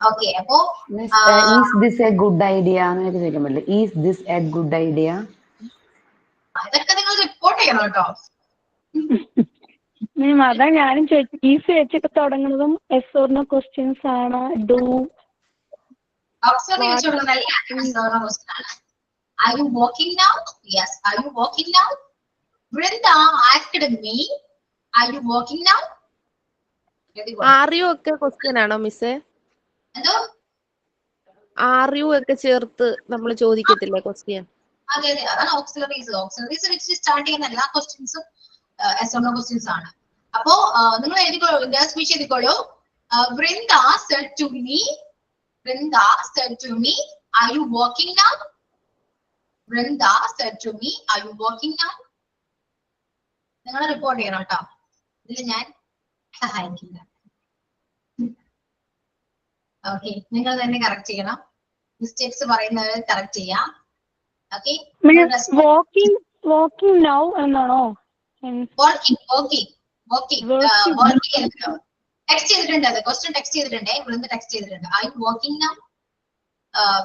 Okay, അപ്പോ Miss, is this a good idea എന്നൊക്കെ ചോദിക്കാൻ പറ്റില്ല. Is this a good idea? ഇതൊക്കെ നിങ്ങൾ റിപ്പോർട്ട് ചെയ്യണം കേട്ടോ. അതാ ഞാനും ചോദിച്ചു. ഈ ചേച്ചിയൊക്കെ തുടങ്ങുന്നതും എസ് ഓർ നോ ക്വസ്റ്റ്യൻസ് ആണ്. ഡു ഓക്സ്ഫോർഡ് യൂണിവേഴ്സിറ്റിയുള്ള നല്ല ക്വസ്റ്റ്യൻ ആണ്. Are you walking now? Yes. Are you walking now? Brinda asked me, are you walking now? Are you ഒക്കെ ക്വസ്റ്റ്യൻ ആണോ മിസ്? എന്തോ? ആർ യു ഒക്കെ ചേർത്ത് നമ്മൾ ചോദിക്കത്തില്ലേ ക്വസ്റ്റ്യൻ? അതെ അതെ, അതാണ് ഓക്സിലറീസ്. ഓക്സിലറീസ് വെച്ച് സ്റ്റാർട്ട് ചെയ്യുന്ന എല്ലാ ക്വസ്റ്റ്യൻസും എസ്ഒനോ ക്വസ്റ്റ്യൻസ് ആണ്. അപ്പോ നിങ്ങൾ എഴുതിക്കോളൂ, speech എഴുതിക്കോളൂ. Brinda said to me, Brinda said to me, are you walking now? Brinda said to me, are you walking now? നിങ്ങൾ റിപ്പോർട്ട് ചെയ്യണം കേട്ടോ. ഇതിൽ ഞാൻ സഹായിക്കില്ല. ഓക്കെ, നിങ്ങൾ തന്നെ കറക്റ്റ് ചെയ്യണം. മിസ്റ്റേക്സ് പറയുന്നത് കറക്റ്റ് ചെയ്യാം. ഓക്കെ, വാക്കിംഗ് നൗ എന്നാണോ? ടെക്സ്റ്റ് ചെയ്തിട്ടുണ്ട്. അത് ക്വസ്റ്റ്യൻ ടെക്സ്റ്റ് ചെയ്തിട്ടുണ്ട്. വൃന്ദ ടെക്സ്റ്റ് ചെയ്തിട്ടുണ്ട്. Are you walking now?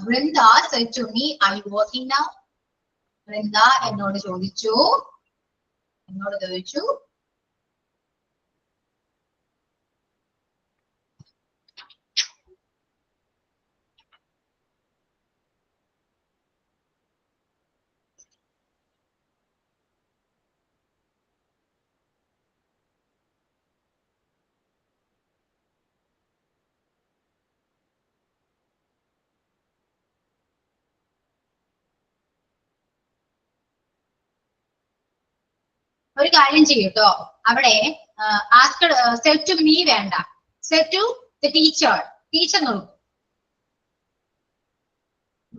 Vrinda said to me, are you walking now? Vrinda എന്നോട് ചോദിച്ചു. ഒരു കാര്യം ചെയ്യൂട്ടോ, അവിടെ സെറ്റ് ടു മീ വേണ്ട, said to the teacher. Teacher നോക്കൂ.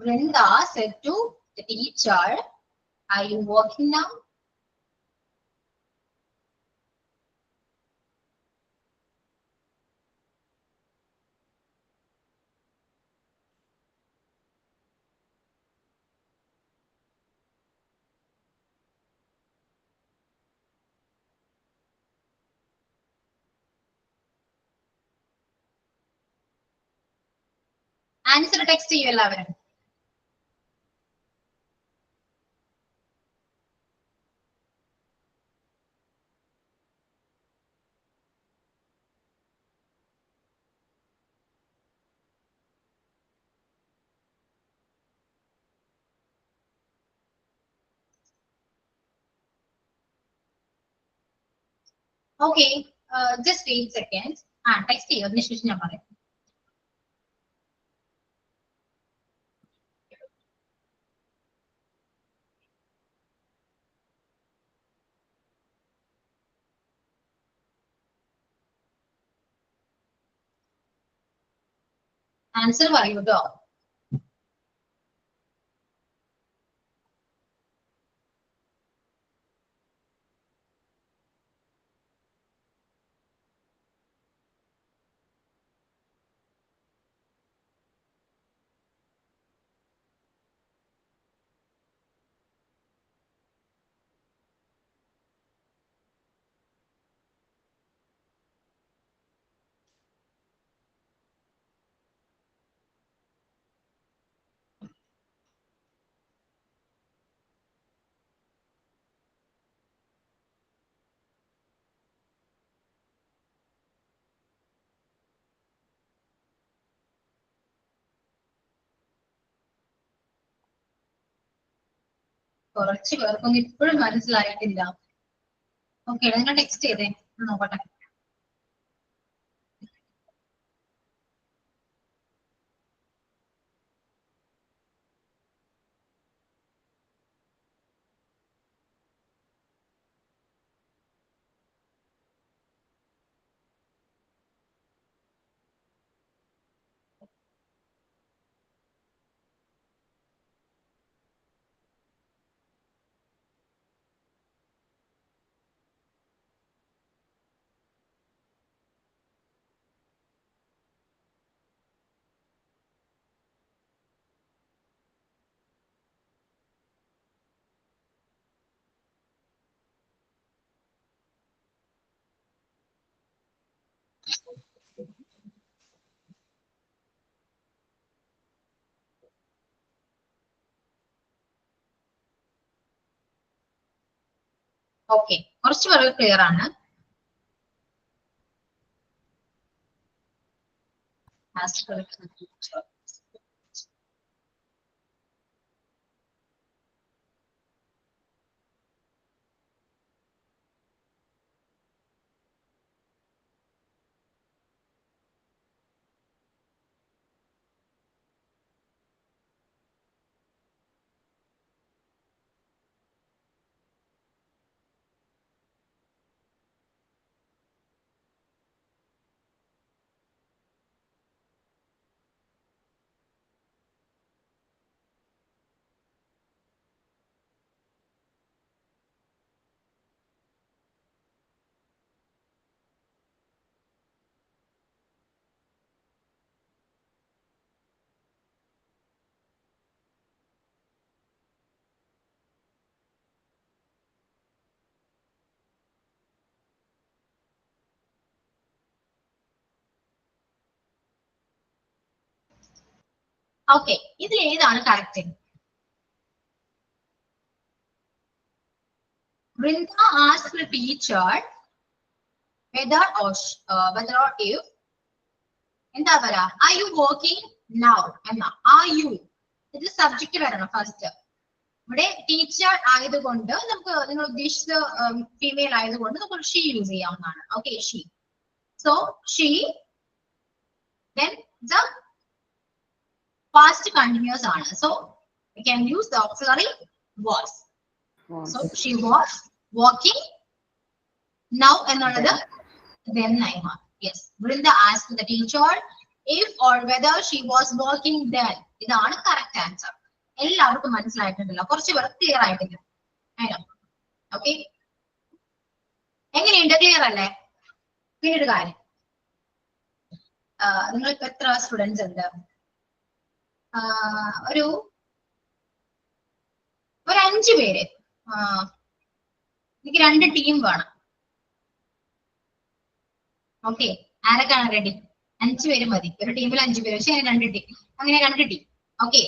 Vrinda said to the teacher, are you walking now? Answer text ചെയ്യും എല്ലാവരും. Okay, just 8 seconds. ടെക്സ്റ്റ് ചെയ്യും, അതിനുശേഷം ഞാൻ പറയാം. ആൻസർ പറയൂ കേട്ടോ. കുറച്ച് പേർക്കൊന്നും ഇപ്പോഴും മനസ്സിലായിട്ടില്ല. ഓക്കെ, നിങ്ങൾ ടെക്സ്റ്റ് ചെയ്തേ, നോക്കട്ടെ. ഓക്കെ, കുറച്ച് വളരെ ക്ലിയർ ആണ്. ഓക്കെ, ഇതിൽ ഏതാണ് correct? Brinda asked the teacher whether or if എന്താ പറയാ, are you working now എന്നാ, are you ഇത് സബ്ജക്റ്റ് വരണം ഫസ്റ്റ്. ഇവിടെ ടീച്ചർ ആയതുകൊണ്ട് നമുക്ക്, നിങ്ങൾ ഉദ്ദേശിച്ച ഫീമെയിൽ ആയതുകൊണ്ട് നമുക്ക് ഷീ യൂസ് ചെയ്യാവുന്നതാണ്. Okay, she. So she, then the past continuous ആണ്. So we can use the auxiliary was. So she was walking. Now എന്നുള്ളത് then ആയി മാറും. Yes, Brinda asked the teacher if or whether she was working then. ഇതാണ് correct answer. എല്ലാവർക്കും മനസ്സിലായിട്ടുണ്ടല്ലോ, കുറച്ച് പേർ clear ആയിട്ടില്ല. Okay, എങ്ങനെയുണ്ട്? ക്ലിയർ അല്ലേ? പിന്നീട് കാര്യം, നിങ്ങൾക്ക് എത്ര സ്റ്റുഡൻസ് ഉണ്ട്? ഒരു 5 പേര്. എനിക്ക് 2 ടീം വേണം. ഓക്കെ, ആരൊക്കെയാണ് റെഡി? 5 പേര് മതി. ഒരു ടീമിൽ 5 പേര്, പക്ഷെ 2 ടീം, അങ്ങനെ 2 ടീം. ഓക്കെ,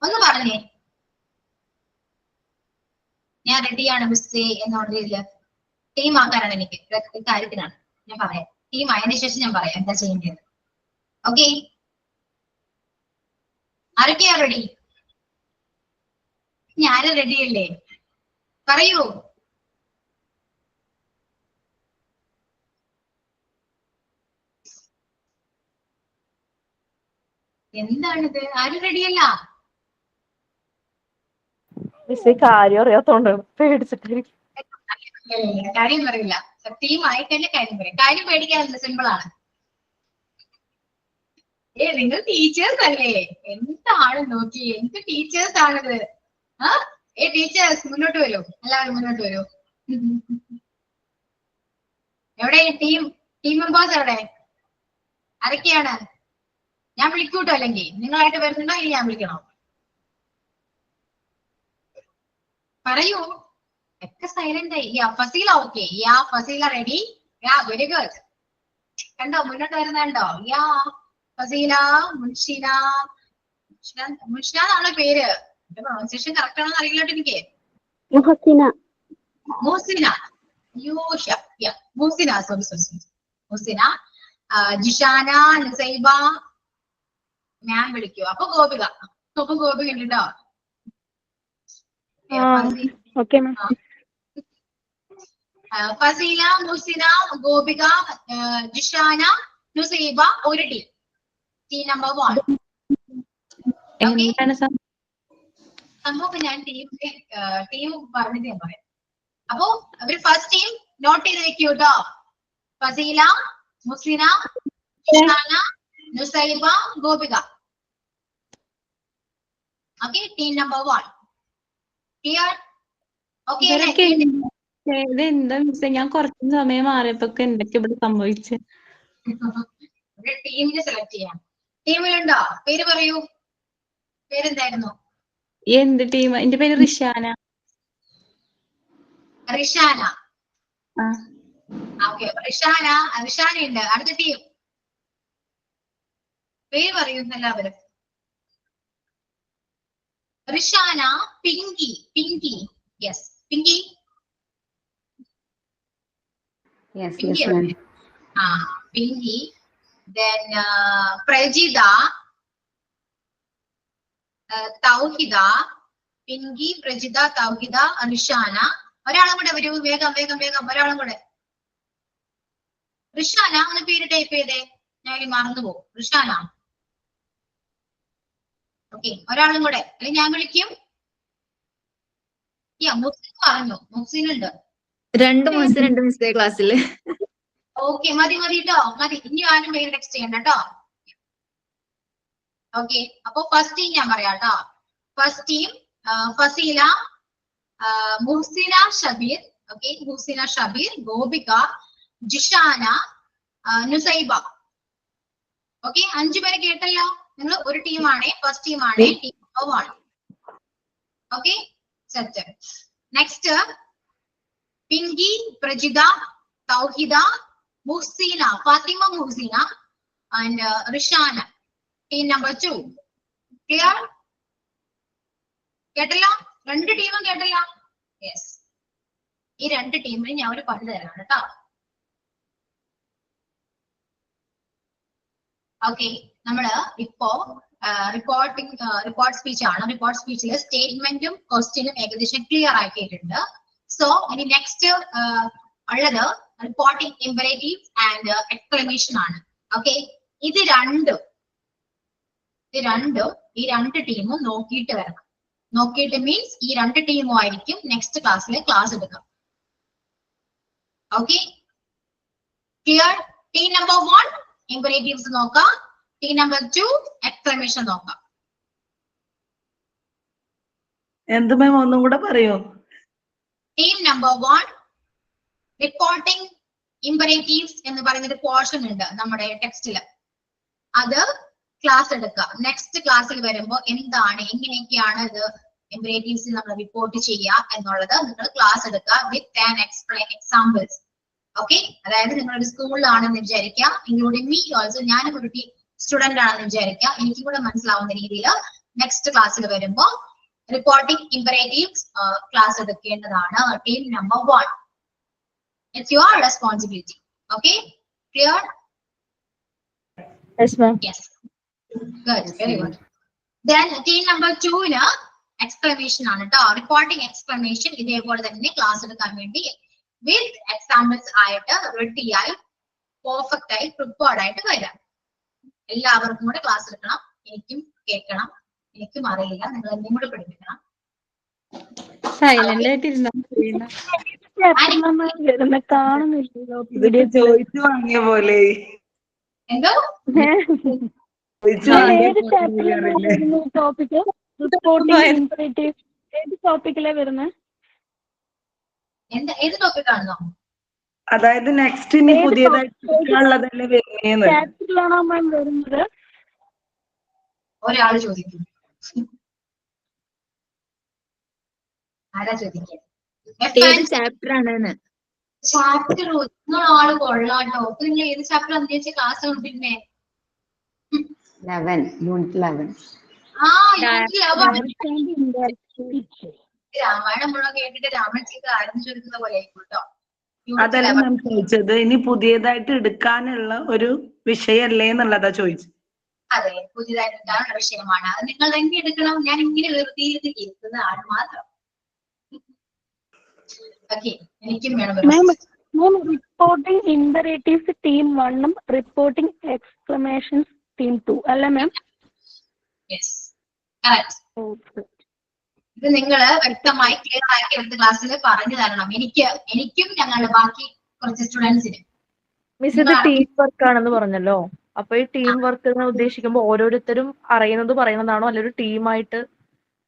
ഒന്ന് പറഞ്ഞേ, ഞാൻ റെഡിയാണ് മിസ്സേ എന്നുള്ള രീതിയിൽ ടീം ആക്കാനാണ് എനിക്ക്, കാര്യത്തിനാണ് ഞാൻ പറയാം. ടീം ആയതിനു ശേഷം ഞാൻ പറയാം എന്താ ചെയ്യേണ്ടത്. ഓക്കെ, ആരൊക്കെയാ റെഡി? ഞാനും റെഡിയല്ലേ? പറയൂ. എന്താണിത്? ആരും റെഡിയല്ല? കാര്യം അറിയാത്തോണ്ട് പേടിച്ചിട്ടിരിക്കും. കാര്യം പറയില്ല. ടീം ആയിട്ടല്ലേ കാര്യം പറയും. കാര്യം പേടിക്കാറില്ല, സിമ്പിൾ ആണ്. നിങ്ങൾ ടീച്ചേഴ്സ് അല്ലേ? എന്താണ് നോക്കി, എന്ത് ടീച്ചേഴ്സ് ആണിത്? ടീച്ചേഴ്സ് മുന്നോട്ട് വരൂ, എല്ലാവരും മുന്നോട്ട് വരൂ. എവിടെ ടീം മെമ്പേഴ്സ് എവിടെ? ആരൊക്കെയാണ്? ഞാൻ വിളിക്കൂട്ടോ, അല്ലെങ്കിൽ നിങ്ങളായിട്ട് വരുന്നുണ്ടോ ഇനി ഞാൻ വിളിക്കണോ? പറയൂ. ഒക്കെ സൈലന്റ് ആയി. ഫസീല ഓക്കെ? യാ ഫസീല റെഡി? യാ, വെരി ഗുഡ്. കണ്ടോ മുന്നോട്ട് വരുന്നുണ്ടോ? യാ ഫസീല, മുൻഷിന. മുൻഷിന എന്നാണ് പേര്. പ്രൊണൗൺസിയേഷൻ കറക്റ്റ് ആണെന്ന് അറിയില്ല എനിക്ക്. മുഹസിന. മുഹസിന, സോറി. മുഹസിന, ജിഷാന, നുസൈബ. ഞാൻ വിളിക്കൂ. അപ്പൊ ഗോപിക. ഗോപിക ഉണ്ടോ? ഫസീല, മുഹസിന, ഗോപിക, ജിഷാന, നുസൈബ, ഒരു ടീം. Team number 1. സംഭവം ഞാൻ ടീം പറഞ്ഞിട്ട് ഞാൻ പറയാം. അപ്പോ അവര് ഫസ്റ്റ് ടീം നോട്ട് ചെയ്ത് വെക്കൂ കേട്ടോ. Fasila, Muhasina, Jishana, Nusaiba, Gopika. Okay, team number 1. Clear? Okay അല്ലേ? എന്താ മിസ്സേ, ഞാൻ കുറച്ച് സമയം മാറിയപ്പോ എന്തൊക്കെ ഇവിടെ സംഭവിച്ചു? ടീമിനെ സെലക്ട് ചെയ്യാം. ടീമിലുണ്ടോ? പേര് പറയൂ. പേരെന്തായിരുന്നു? എന്ത് ടീം? എന്റെ പേര് റിഷാന. റിഷാന. ഓക്കെ, റിഷാന ഉണ്ട്. അടുത്ത ടീം പേര് പറയൂ എല്ലാവരും. Rishana, Pinky. Yes, Pinky. Yes, Pinky yes, ma'am. Pinky. Then Prajida, Tauhida, Pinky, Prajida, Tauhida, Rishana. ഒരാളും കൂടെ വരൂ, വേഗം വേഗം വേഗം, ഒരാളും കൂടെ. റിഷാന ഒന്ന് പേര് ടൈപ്പ് ചെയ്തേ, ഞാൻ മറന്നുപോകും. റിഷാന. ഓക്കെ, ഒരാളും കൂടെ, അല്ലെങ്കിൽ ഞാൻ വിളിക്കും. മുഹ്സിൻ പറഞ്ഞു, മുഹ്സിൻ ഉണ്ട്. രണ്ട് മിസ്സേ ക്ലാസ്സില്. ഓക്കെ, മതി മതി കേട്ടോ, മതി. ഇനി ആരും പേര് ടെക്സ്റ്റ് ചെയ്യണ്ട കേട്ടോ. ഓക്കെ, അപ്പൊ ഫസ്റ്റ് ടീം ഞാൻ പറയാം കേട്ടോ. First team Fazeela, Muhsina Shabeer, okay, Muhsina Shabeer, Gopika, Jishana, Nusaiba. Okay, 5 പേരെ കേട്ടല്ലോ. നിങ്ങൾ ഒരു ടീമാണ്, ഫസ്റ്റ് ടീമാണ്, team number 1. Okay, set. Next Pinki, Prajitha, Thauhida, Muhseena, Fathima Muhseena and Rishana, team number 2. Clear? കേട്ടല്ലോ? 2 ടീമും കേട്ടല്ലോ? യെസ്. ഈ 2 ടീമിന് ഞാൻ ഒരു പണി തരാണ് കേട്ടോ. ഓക്കെ, നമ്മള് ഇപ്പോ റിപ്പോർട്ട് സ്പീച്ച് ആണ്. റിപ്പോർട്ട് സ്പീച്ചിൽ സ്റ്റേറ്റ്മെന്റും ക്വസ്റ്റ്യനും ഏകദേശം ക്ലിയർ ആക്കിയിട്ടുണ്ട്. സോ ഇനി നെക്സ്റ്റ് ഉള്ളത് റിപ്പോർട്ടിംഗ് ഇമ്പരേറ്റീവ്സ് ആൻഡ് എക്സ്ക്ലമേഷൻ ആണ്. ഓക്കെ, ഇത് രണ്ടും ഈ 2 ടീമും നോക്കിയിട്ട് വരണം. നോക്കിയിട്ട് മീൻസ് ഈ 2 ടീമും ആയിരിക്കും നെക്സ്റ്റ് ക്ലാസ്സിൽ ക്ലാസ് എടുക്കുക. Okay, clear? ടീം നമ്പർ 1 ഇമ്പരേറ്റീവ്സ് നോക്കാം, ടീം നമ്പർ 2 എക്സ്ക്ലമേഷൻ നോക്കാം. എന്ത് മാം, ഒന്നും കൂടെ പറയോ? ടീം നമ്പർ 1 റിപ്പോർട്ടിംഗ് ഇമ്പരേറ്റീവ്സ് എന്ന് പറയുന്ന ഒരു പോർഷൻ ഉണ്ട് നമ്മുടെ ടെക്സ്റ്റില്. അത് ക്ലാസ് എടുക്കുക. നെക്സ്റ്റ് ക്ലാസ്സിൽ വരുമ്പോൾ എന്താണ്, എങ്ങനെയൊക്കെയാണ് ഇത് ഇമ്പരേറ്റീവ്സ് നമ്മൾ റിപ്പോർട്ട് ചെയ്യുക എന്നുള്ളത് നിങ്ങൾ ക്ലാസ് എടുക്കുക വിത്ത് ആൻഡ് എക്സ്പ്ലെയിൻ എക്സാമ്പിൾസ്. ഓക്കെ, അതായത് നിങ്ങളൊരു സ്കൂളിലാണെന്ന് വിചാരിക്കുക, ഇൻക്ലൂഡിംഗ് മീ ഓൾസോ, ഞാനും ഒരു സ്റ്റുഡന്റ് ആണെന്ന് വിചാരിക്കുക, എനിക്കും കൂടെ മനസ്സിലാവുന്ന രീതിയിൽ നെക്സ്റ്റ് ക്ലാസ്സിൽ വരുമ്പോൾ റിപ്പോർട്ടിംഗ് ഇമ്പരേറ്റീവ്സ് ക്ലാസ് എടുക്കേണ്ടതാണ് team number 1. It's your responsibility. Okay, clear? Yes, ma'am. Yes. Good, very good. Then team number 2 exclamation ആണ് കേട്ടോ. റിപ്പോർട്ടിംഗ് എക്സ്പ്ലനേഷൻ ഇതേപോലെ തന്നെ ക്ലാസ് എടുക്കാൻ വേണ്ടി വിത്ത് എക്സാമ്പിൾസ് ആയിട്ട് റെഡിയായി പെർഫെക്റ്റ് ആയി പ്രിപ്പയർഡ് ആയിട്ട് വരാം. എല്ലാവർക്കും കൂടെ ക്ലാസ് എടുക്കണം, എനിക്കും കേൾക്കണം, എനിക്കും അറിയില്ല, നിങ്ങൾ എന്നെയും കൂടെ പഠിപ്പിക്കണം. സൈലന്റ് ആയിട്ടിരുന്ന കാണുന്നില്ലല്ലോ ചോദിച്ചു വാങ്ങിയ പോലെ. എന്തോ ഏത് ചാപ്റ്ററിലാണ് ടോപ്പിക്? റിപ്പോർട്ടിംഗ് ഇമ്പരേറ്റീവ് ഏത് ടോപ്പിക്കിലാ വരുന്നത്? ഏത് ടോപ്പിക് ആണെന്നോ? അതായത് നെക്സ്റ്റ് ഇനി പുതിയതായിട്ടുള്ളതല്ലേ വരുന്നേന്ന്. ചാപ്റ്ററിലാണോ മാം വരുന്നത്? ഒരാൾ ചോദിക്കും. ആരാ ചോദിക്കുക? ഏത് ചാപ്റ്റർ ആണ്? ചാപ്റ്റർ ആള് കൊള്ളാട്ടോ. നിങ്ങൾ ഏത് ചാപ്റ്റർ അന്വേഷിച്ച ക്ലാസ് കൊണ്ടിരുന്നേ? 11, യൂണിറ്റ് 11. രാമായണം മുഴുവൻ കേട്ടിട്ട് രാമൻ ചെയ്ത് ആരംഭിച്ചു കൊടുക്കുന്ന പോലെ ആയിക്കോട്ടോ. അതല്ല ഞാൻ ചോദിച്ചത്, ഇനി പുതിയതായിട്ട് എടുക്കാനുള്ള ഒരു വിഷയല്ലേ എന്നുള്ളതാ ചോദിച്ചത്. അതെ, പുതിയതായിട്ട് എടുക്കാനുള്ള വിഷയമാണ്. അത് നിങ്ങൾ തന്നെ എടുക്കണം. ഞാൻ ഇങ്ങനെ വെറുതെ കേൾക്കുന്ന ആൾ മാത്രം. ഓക്കെ, എനിക്കും വേണം. റിപ്പോർട്ടിംഗ് ഇമ്പരേറ്റീവ്സ് ടീം 1 റിപ്പോർട്ടിംഗ് എക്സ്ക്ലമേഷൻസ് ടീം 2 അല്ലേ മാം? Yes, correct. ഇത് നിങ്ങള് വ്യക്തമായി ക്ലിയർ ആക്കി എടുത്ത ക്ലാസ്സിൽ പറഞ്ഞു തരണം. എനിക്കും ഞങ്ങളുടെ ബാക്കി കുറച്ച് സ്റ്റുഡൻസിന്. മിസ്, ഇത് ടീം വർക്ക് ആണെന്ന് പറഞ്ഞല്ലോ. അപ്പൊ ഈ ടീം വർക്ക് എന്ന് ഉദ്ദേശിക്കുമ്പോൾ ഓരോരുത്തരും അറിയുന്നത് പറയുന്നതാണോ, അല്ലെ ഒരു ടീമായിട്ട്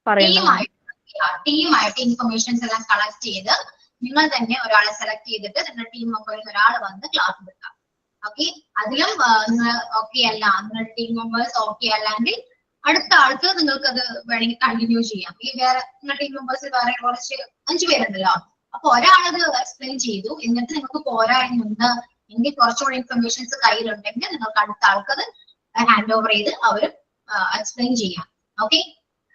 പറയുന്നതാണോ? ടീമായിട്ട് ഇൻഫർമേഷൻസ് എല്ലാം കളക്ട് ചെയ്ത് നിങ്ങൾ തന്നെ ഒരാളെ സെലക്ട് ചെയ്തിട്ട് നിങ്ങളുടെ ടീം മെമ്പേഴ്സ് ഒരാൾ വന്ന് ക്ലാസ് എടുക്കാം. ഓക്കെ, അതിലും നിങ്ങൾ ഓക്കെ അല്ല, നിങ്ങളുടെ ടീം മെമ്പേഴ്സ് ഓക്കെ അല്ലെങ്കിൽ അടുത്ത ആൾക്ക് നിങ്ങൾക്ക് അത് വേണമെങ്കിൽ കണ്ടിന്യൂ ചെയ്യാം. ഈ വേറെ നിങ്ങളുടെ ടീം മെമ്പേഴ്സ് വേറെ കുറച്ച് 5 പേരുണ്ടല്ലോ, അപ്പൊ ഒരാളത് എക്സ്പ്ലെയിൻ ചെയ്തു, എന്നിട്ട് നിങ്ങൾക്ക് പോരായ്മയുണ്ട് എങ്കിൽ കുറച്ചുകൂടി ഇൻഫർമേഷൻസ് കയ്യിലുണ്ടെങ്കിൽ നിങ്ങൾക്ക് അടുത്ത ആൾക്കത് ഹാൻഡ് ഓവർ ചെയ്ത് അവർ എക്സ്പ്ലെയിൻ ചെയ്യാം. ഓക്കെ,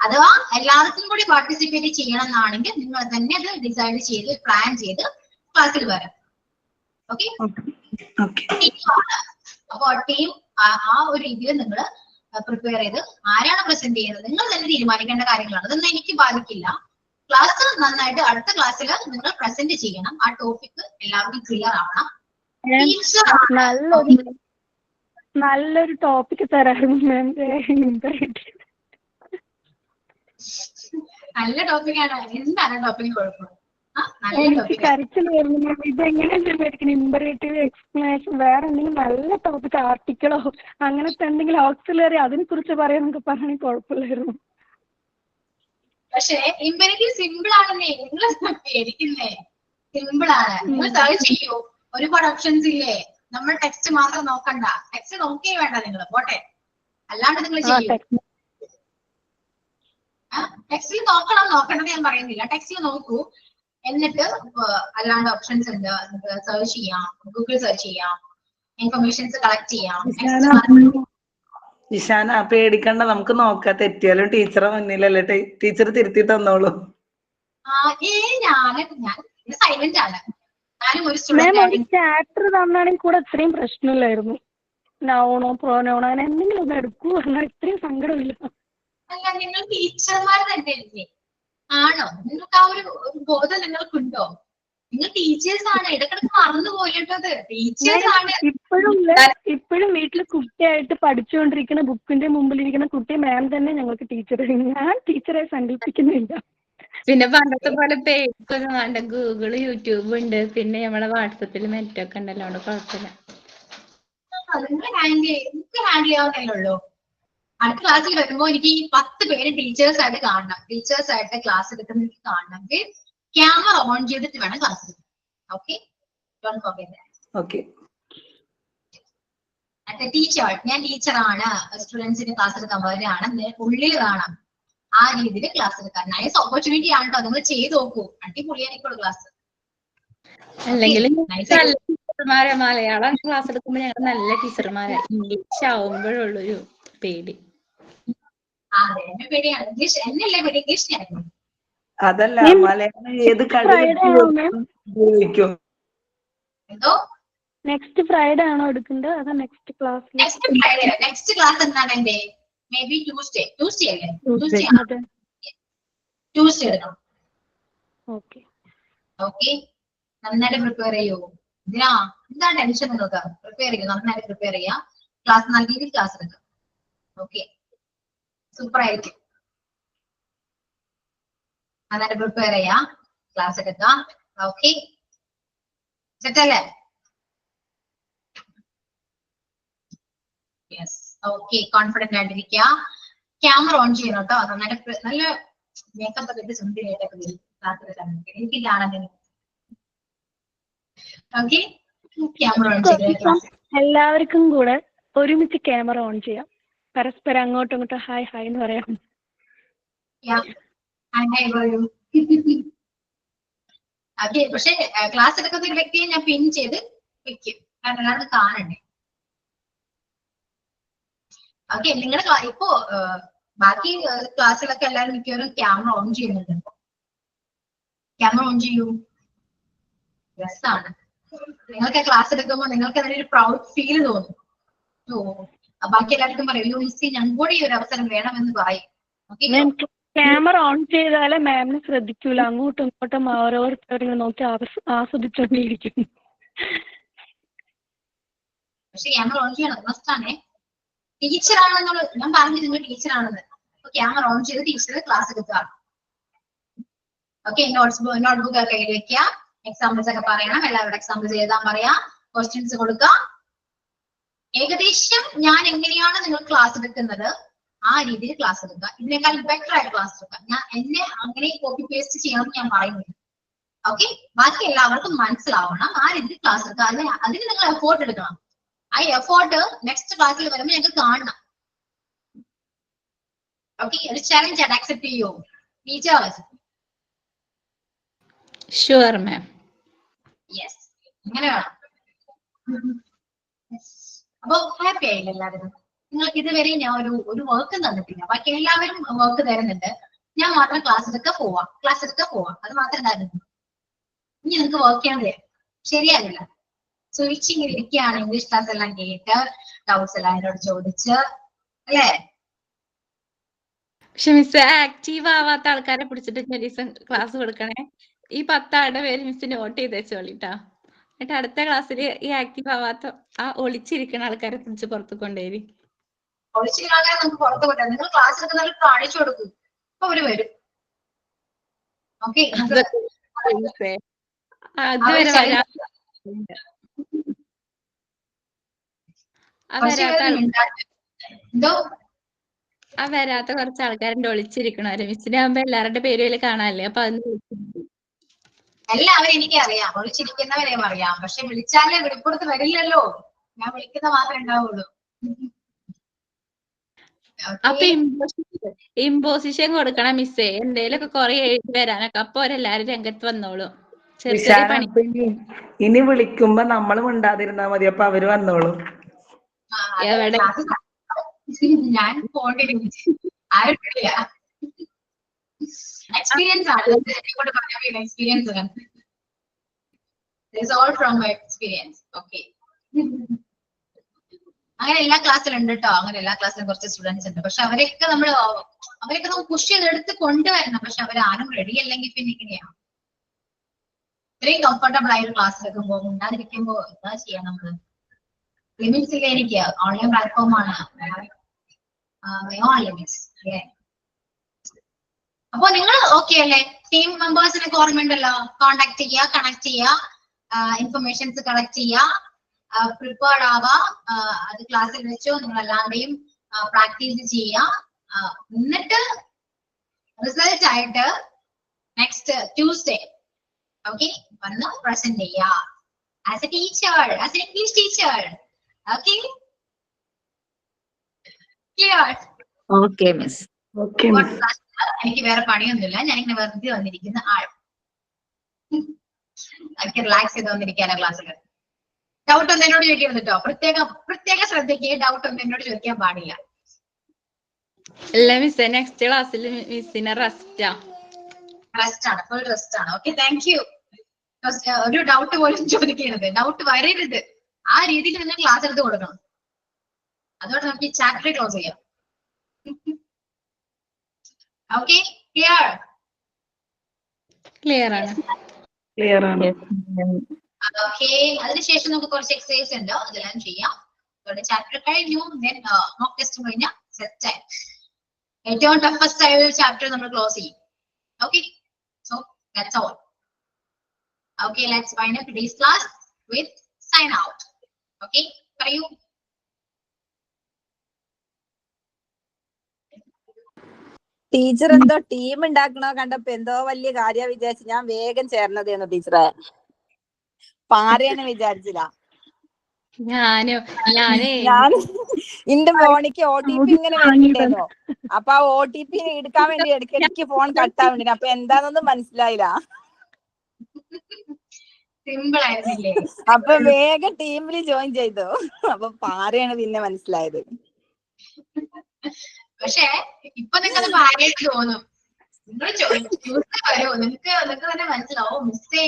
അഥവാ എല്ലാവർക്കും കൂടി പാർട്ടിസിപ്പേറ്റ് ചെയ്യണം എന്നാണെങ്കിൽ നിങ്ങൾ തന്നെ അത് ഡിസൈഡ് ചെയ്ത് പ്ലാൻ ചെയ്ത് ക്ലാസ്സിൽ വരാം. ഓക്കെ. ഓക്കെ. അപ്പൊ ടീം ആ ഒരു രീതിയിൽ നിങ്ങൾ പ്രിപ്പയർ ചെയ്ത് ആരാണ് പ്രസന്റ് ചെയ്യുന്നത് നിങ്ങൾ തന്നെ തീരുമാനിക്കേണ്ട കാര്യങ്ങളാണ്. അതൊന്നും എനിക്ക് ബാധിക്കില്ല. ക്ലാസ് നന്നായിട്ട് അടുത്ത ക്ലാസ്സിൽ നിങ്ങൾ പ്രസന്റ് ചെയ്യണം. ആ ടോപ്പിക് എല്ലാവർക്കും ക്ലിയർ ആവണം. നല്ലൊരു ടോപ്പിക് തരായിരുന്നു മാം. നല്ല ടോപ്പിക്കാണ്. എന്താണ് ടോപ്പിക് കുഴപ്പം? എനിക്ക് കരച്ചിൽ വരുന്നു മാം. ഇതെങ്ങനെയാണ് ഇമ്പറേറ്റീവ് എക്സ്പ്ലനേഷൻ, വേറെ എന്തെങ്കിലും നല്ല ടോപ്പിക്, ആർട്ടിക്കിളോ അങ്ങനത്തെ എന്തെങ്കിലും ഓക്സിലറി അതിനെ കുറിച്ച് പറയാൻ നമുക്ക് പറയുകയാണെങ്കിൽ കുഴപ്പമില്ലായിരുന്നു. പക്ഷേ ഇമ്പറേറ്റീവ് സിമ്പിൾ ആണെന്നേ, നിങ്ങൾ പേടിക്കുന്നേ. സിമ്പിൾ ആണ്. നിങ്ങൾ സെർച്ച് ചെയ്യൂ, ഒരുപാട് ഓപ്ഷൻസ് ഇല്ലേ. നമ്മൾ ടെക്സ്റ്റ് മാത്രം നോക്കണ്ട. ടെക്സ്റ്റ് നോക്കിയേ വേണ്ട നിങ്ങൾ, പോട്ടെ. അല്ലാണ്ട് നിങ്ങൾ ചെയ്യൂ. ടെക്സ്റ്റിൽ നോക്കണമെന്ന് ഞാൻ പറയുന്നില്ല. ടെക്സ്റ്റിൽ നോക്കൂ. എന്നിട്ട് അല്ലാണ്ട് ഓപ്ഷൻസ് ഉണ്ട്, സെർച്ച് ചെയ്യാം, ഗൂഗിൾ സെർച്ച് ചെയ്യാം, ഇൻഫർമേഷൻസ് കളക്ട് ചെയ്യാം. ഇഷാന പേടിക്കണ്ട, നമുക്ക് നോക്കാം. തെറ്റിയാലും ടീച്ചറെ മുന്നിലല്ലേ, ടീച്ചർ തിരുത്തി തന്നോളൂ. ഞാൻ സൈലന്റ് ആണ്. ഞാനും ഒരു സ്റ്റുഡന്റ്. ചാപ്റ്റർ തന്നാണെങ്കിൽ കൂടെ ഇത്രയും പ്രശ്നമില്ലായിരുന്നു. നൗണോ പ്രോനൗണോ അങ്ങനെ എന്തെങ്കിലും ഒന്ന് എടുക്കൂ, എന്നാൽ ഇത്രയും സങ്കടമില്ല. അല്ല, നിങ്ങൾ ടീച്ചർമാർ തന്നെ അല്ലേ? ആണോ? നിങ്ങൾക്ക് ആ ഒരു ബോധം നിങ്ങൾക്കുണ്ടോ? നിങ്ങൾ ടീച്ചേഴ്സ് ആണ്. ഇടക്കിടക്ക് മറന്നു പോയിട്ടത് ടീച്ചേഴ്സ് ആണ്. ഇപ്പോഴും വീട്ടിൽ കുട്ടിയായിട്ട് പഠിച്ചുകൊണ്ടിരിക്കുന്ന ബുക്കിന്റെ മുമ്പിലിരിക്കുന്ന കുട്ടി മാം തന്നെ ഞങ്ങൾക്ക് ടീച്ചർ. ഞാൻ ടീച്ചറെ സങ്കല്പിക്കുന്നില്ല. പിന്നെ പണ്ടത്തെ പോലെ പേടിക്കൊന്നും വേണ്ട. ഗൂഗിള്, യൂട്യൂബ് ഉണ്ട്. പിന്നെ നമ്മളെ വാട്സപ്പിൽ നെറ്റൊക്കെ ഉണ്ടല്ലോ, അവിടെ കുഴപ്പമില്ല. നിങ്ങൾ ഹാൻഡിൽ ചെയ്യാവുന്നല്ലേ ഉള്ളൂ. അടുത്ത ക്ലാസ്സിൽ വരുമ്പോ എനിക്ക് 10 പേര് ടീച്ചേഴ്സ് ആയിട്ട് കാണണം. ടീച്ചേഴ്സ് ആയിട്ട് ക്ലാസ് എടുക്കുന്ന എനിക്ക് കാണണമെങ്കിൽ ക്യാമറ ഓൺ ചെയ്തിട്ട് വേണം ക്ലാസ് എടുക്കാൻ. ഓക്കെ, ടീച്ചർ, ഞാൻ ടീച്ചറാണ്, സ്റ്റുഡൻസിന് ക്ലാസ് എടുക്കാൻ വരികയാണ്, ഉള്ളിൽ കാണാം. ആ രീതിയിൽ ക്ലാസ് എടുക്കാൻ നൈസ് ഓപ്പർച്യൂണിറ്റി ആണ് കേട്ടോ. നിങ്ങൾ ചെയ്ത് നോക്കൂ, അടിപൊളിയായിരിക്കും ക്ലാസ്. അല്ലെങ്കിൽ ടീച്ചർമാരെ മലയാളം ക്ലാസ് എടുക്കുമ്പോൾ ഞങ്ങൾ നല്ല ടീച്ചർമാരെ, ഇംഗ്ലീഷ് ആവുമ്പോഴുള്ളൊരു പേടി. അതെ, എന്നെ പേടിയാണ്. ഇംഗ്ലീഷ് എന്നല്ലേ പേടി? ഇംഗ്ലീഷിനായിരുന്നു. അതല്ല, മലയാളം ഏത് ഉപയോഗിക്കും. എന്തോ നെക്സ്റ്റ് ഫ്രൈഡേ ആണോ എടുക്കുന്നത്? അതോ next class? Next Friday. Next class എന്താണ് എന്റെ? മേ ബി ട്യൂസ്ഡേ അല്ലേ? ട്യൂസ്ഡേ എടുക്കണം. ഓക്കെ, നന്നായിട്ട് പ്രിപ്പയർ ചെയ്യൂ. എന്താ ടെൻഷൻ നിങ്ങൾക്ക്? പ്രിപ്പയർ ചെയ്യൂ, നന്നായിട്ട് പ്രിപ്പയർ ചെയ്യാം. ക്ലാസ് നല്ല രീതിയിൽ ക്ലാസ് എടുക്കാം. ഓക്കെ, സൂപ്പർ ആയിരിക്കും. നന്നായിട്ട് പ്രിപ്പയർ ചെയ്യാം, ക്ലാസ് എടുക്കാം. ഓക്കെ, സെറ്റല്ലേ? Yes, okay. കോൺഫിഡന്റ് ആയിട്ടിരിക്കുക. ക്യാമറ ഓൺ ചെയ്യണം കേട്ടോ. നന്നായിട്ട് നല്ല മേക്കപ്പ് ഒക്കെ ഇട്ട് സുന്ദരിയായിട്ടൊക്കെ വരും ക്ലാസ് എടുക്കാൻ. എനിക്കില്ലാണെങ്കിൽ ഓക്കെ, ക്യാമറ ഓൺ ചെയ്ത് എല്ലാവർക്കും കൂടെ ഒരുമിച്ച് ക്യാമറ ഓൺ ചെയ്യാം. പരസ്പരം അങ്ങോട്ടും ഇങ്ങോട്ടും ഹായ് ഹായ് എന്ന് പറയാം. ഓക്കെ, പക്ഷെ ക്ലാസ് എടുക്കുന്ന ഒരു വ്യക്തിയെ ഞാൻ പിൻ ചെയ്ത് വെക്കും, കാരണം എല്ലാവരും കാണണ്ടേ. ഓക്കെ, നിങ്ങളുടെ ഇപ്പോ ബാക്കി ക്ലാസ്സിലൊക്കെ എല്ലാവരും മിക്കവരും ക്യാമറ ഓൺ ചെയ്യുന്നുണ്ട്. ക്യാമറ ഓൺ ചെയ്യൂ. രസാണ്. നിങ്ങൾക്ക് ക്ലാസ് എടുക്കുമ്പോൾ നിങ്ങൾക്ക് അതിനൊരു പ്രൗഡ് ഫീൽ തോന്നും. ബാക്കി എല്ലാവർക്കും പറയും, ഞങ്ങൾ കൂടി ഈ ഒരു അവസരം വേണമെന്ന് പറയും. ക്യാമറ ഓൺ ചെയ്താലേ മാമിനെ ശ്രദ്ധിക്കൂല. അങ്ങോട്ടും ഇങ്ങോട്ടും ഓരോരുത്തരും നോക്കി ആസ്വദിച്ചോണ്ടിരിക്കും. പക്ഷെ ക്യാമറ ഓൺ ചെയ്യണം, മസ്റ്റാണേ. ടീച്ചറാണെന്നുള്ള ഞാൻ പറഞ്ഞു, നിങ്ങൾ ടീച്ചറാണെന്ന്. ക്യാമറ ഓൺ ചെയ്ത് ടീച്ചർ ക്ലാസ് എടുക്കുക. ഓക്കെ, നോട്ട്ബുക്ക് ഒക്കെ കയ്യിൽ വെക്കുക. എക്സാമ്പിൾസ് ഒക്കെ പറയണം. എല്ലാവരുടെ എക്സാമ്പിൾസ് എഴുതാൻ പറയാം. ക്വസ്റ്റ്യൻസ് കൊടുക്കുക. ഏകദേശം ഞാൻ എങ്ങനെയാണ് നിങ്ങൾ ക്ലാസ് എടുക്കുന്നത് ആ രീതിയിൽ ക്ലാസ് എടുക്കുക. ഇതിനേക്കാൾ ബെറ്റർ ആയിട്ട് ക്ലാസ് എടുക്കുക. ഞാൻ എന്നെ അങ്ങനെ കോപ്പി പേസ്റ്റ് ചെയ്യണമെന്ന് ഞാൻ പറയുന്നില്ല. ഓക്കെ, ബാക്കി എല്ലാവർക്കും മനസ്സിലാവണം. ആ രീതിയിൽ ക്ലാസ് എടുക്കുക. അതിന് നിങ്ങൾ എഫോർട്ട് എടുക്കണം. ആ എഫോർട്ട് നെക്സ്റ്റ് ക്ലാസ്സിൽ വരുമ്പോൾ ഞങ്ങൾക്ക് കാണണം. ഓക്കെ, ഒരു ചലഞ്ച് ആണ്. അക്സെപ്റ്റ് ചെയ്യൂ ടീച്ചേഴ്സ്? Sure ma'am. യെസ്, അങ്ങനെ വേണം. അപ്പൊ ഹാപ്പി ആയില്ല എല്ലാവരും? നിങ്ങൾക്ക് ഇതുവരെ ഞാൻ ഒരു വർക്ക് തന്നിട്ടില്ല. ബാക്കി എല്ലാവരും വർക്ക് തരുന്നുണ്ട്. ഞാൻ മാത്രം ക്ലാസ് എടുക്കാൻ പോവാം. അത് മാത്രം തരുന്നു. ഇനി നിങ്ങൾക്ക് വർക്ക് ചെയ്യാൻ തരാം. ശരിയാകില്ല. സുഖിച്ചിങ്ങനെ ഇരിക്കുകയാണ്. ഇംഗ്ലീഷ് ക്ലാസ് എല്ലാം കേട്ട് ഡൗട്ട്സ് എല്ലാം എന്നോട് ചോദിച്ച് അല്ലേ? പക്ഷെ മിസ് ആക്റ്റീവ് ആവാത്ത ആൾക്കാരെ പിടിച്ചിട്ട് ഒരു ദിവസം ക്ലാസ് കൊടുക്കണേ. ഈ 10 ആളുടെ പേര് മിസ് നോട്ട് ചെയ്ത് വെച്ചോളിട്ടാ. എന്നിട്ട് അടുത്ത ക്ലാസ്സിൽ ഈ ആക്റ്റീവ് ആവാത്ത ആ ഒളിച്ചിരിക്കുന്ന ആൾക്കാരെ പിടിച്ച് പുറത്ത് കൊണ്ടുവരും. ഒളിച്ചിരിക്കുന്ന ആൾക്കാരെ നമുക്ക് പുറത്ത് കൊണ്ടുവരാം. നിങ്ങൾ ക്ലാസ് എടുക്കുന്നവർക്ക് കാണിച്ചു കൊടുക്കും, അപ്പൊ അവര് വരും. ഓക്കെ, അതുവരെ വരാ എന്തോ ആ വരാത്ത കുറച്ച് ആൾക്കാരുടെ ഒളിച്ചിരിക്കണവരെ മിസ്സിനെ ആകുമ്പോ എല്ലാവരുടെ പേരും അതിൽ കാണാനല്ലേ, അപ്പൊ അതൊന്ന് എല്ലാവരും എനിക്കറിയാം, ഒളിച്ചിരിക്കുന്നവരെയും അറിയാം. പക്ഷെ വിളിച്ചാലേ വെളിപ്പുറത്ത് വരില്ലല്ലോ, ഞാൻ വിളിക്കുന്ന മാത്രമേ ഉണ്ടാവുള്ളൂ. അപ്പൊ ഇമ്പോസിഷൻ കൊടുക്കണം മിസ്സേ, എന്തേലൊക്കെ കുറെ എഴുതി വരാനൊക്കെ, അപ്പൊ അവരെല്ലാരും രംഗത്ത് വന്നോളും. ചെറിയ ചെറിയ പണി. ഇനി വിളിക്കുമ്പോ നമ്മൾ മിണ്ടാതിരുന്നാ മതി, അപ്പൊ അവര് വന്നോളും. ഞാൻ പോണ്ടിരിക്കും, ആരുമില്ല. എക്സ്പീരിയൻസ് ആണ്, എന്നോട് പറഞ്ഞ എക്സ്പീരിയൻസ് ആണ്. All from my experience. Okay, അങ്ങനെ എല്ലാ ക്ലാസ്സിലും ഉണ്ട് കേട്ടോ. അങ്ങനെ എല്ലാ ക്ലാസ്സിലും കുറച്ച് സ്റ്റുഡൻസ് ഉണ്ട്. പക്ഷെ അവരൊക്കെ നമുക്ക് പുഷ് ചെയ്തെടുത്ത് കൊണ്ടുവരണം. പക്ഷെ അവരാരും റെഡി അല്ലെങ്കിൽ പിന്നെ ഇങ്ങനെയാണ്. ഇത്രയും കംഫർട്ടബിൾ ആയ ഒരു ക്ലാസ്സിലൊക്കെ ഉണ്ടാതിരിക്കുമ്പോ എന്താ ചെയ്യാം നമ്മള്? ലിമിറ്റ്സ് ഇല്ല എനിക്ക്. ഓൺലൈൻ പ്ലാറ്റ്ഫോം ആണ്, ലിമിറ്റ്സ് അല്ലേ? അപ്പൊ നിങ്ങൾ ഓക്കെ അല്ലേ? ടീം മെമ്പേഴ്സിനൊക്കെ ഓർമ്മയുണ്ടല്ലോ. കോണ്ടാക്ട് ചെയ്യുക, കണക്ട് ചെയ്യുക, ഇൻഫർമേഷൻസ് കളക്ട് ചെയ്യുക, പ്രിപ്പയർഡ് ആവാ. അത് ക്ലാസ്സിൽ വെച്ചോ നിങ്ങൾ എല്ലാവരുടെയും പ്രാക്ടീസ് ചെയ്യുക. എന്നിട്ട് റിസൾട്ട് ആയിട്ട് നെക്സ്റ്റ് ട്യൂസ്ഡേ ഓക്കെ വന്ന് പ്രസന്റ് ചെയ്യുക as A teacher, as A English teacher. Okay, clear? Okay miss. എനിക്ക് വേറെ പണിയൊന്നുമില്ല, ഞാനിങ്ങനെ വെറുതെ വന്നിരിക്കുന്ന ആൾ. എനിക്ക് റിലാക്സ് ചെയ്ത് വന്നിരിക്കാനോ ക്ലാസ്സിൽ. ഡൗട്ട് ഒന്നും എന്നോട് ചോദിക്കരുത് കേട്ടോ. പ്രത്യേക ശ്രദ്ധിക്കുക, ഡൗട്ട് ഒന്നും എന്നോട് ചോദിക്കാൻ പാടില്ല. അല്ല മിസ്, നെക്സ്റ്റ് ക്ലാസ്സിൽ മിസ്സിന് റെസ്റ്റ് ആണ്, ഫുൾ റെസ്റ്റ് ആണ്. Okay, thank you. ഒരു ഡൗട്ട് പോലും ചോദിക്കരുത്, ഡൗട്ട് വരരുത്. ആ രീതിയിൽ നിങ്ങൾ ക്ലാസ് എടുത്ത് കൊടുക്കണം. അതോടെ നമുക്ക് ഈ ചാപ്റ്റർ ക്ലോസ് ചെയ്യാം. ഓക്കെ, ക്ലിയർ ആണ്. ഓക്കെ, അതിനുശേഷം നമുക്ക് കുറച്ച് എക്സസൈസ് ഉണ്ട്, അതെല്ലാം ചെയ്യാം. ചാപ്റ്റർ കഴിഞ്ഞു, മോക്ക് ടെസ്റ്റ് കഴിഞ്ഞാൽ സെറ്റ് ആയി. ഏറ്റവും ടഫസ്റ്റ് ആയ ഒരു ചാപ്റ്റർ നമ്മൾ ക്ലോസ് ചെയ്യും. Okay, so that's all. Okay, let's wind up today's class with sign out. Okay, പറയൂ. ടീച്ചർ എന്തോ ടീം ഉണ്ടാക്കണോ കണ്ടപ്പോ എന്തോ വലിയ കാര്യ വിചാരിച്ചു ഞാൻ വേഗം ചേർന്നതേന്നു ടീച്ചറെ. പാരയാണ് വിചാരിച്ചില്ല. ഞാൻ എന്റെ ഫോണിക്ക് OTP ഇങ്ങനെ വരുന്നുണ്ടേനോ. അപ്പൊ ആ OTP എടുക്കാൻ വേണ്ടി ഇടയ്ക്കിടയ്ക്ക് ഫോൺ കട്ടാൻ വേണ്ടി. അപ്പൊ എന്താണെന്നൊന്നും മനസ്സിലായില്ല. സിമ്പിൾ ആയിരുന്നില്ലേ? അപ്പൊ വേഗം ടീമിൽ ജോയിൻ ചെയ്തു. അപ്പൊ പാരയാണ് പിന്നെ മനസ്സിലായത്. പക്ഷെ ഇപ്പൊ നിങ്ങൾക്ക് ഭാര്യയായിട്ട് തോന്നും. നിങ്ങൾ പറയോ, നിങ്ങൾക്ക് തന്നെ മനസ്സിലാവും. മിസ്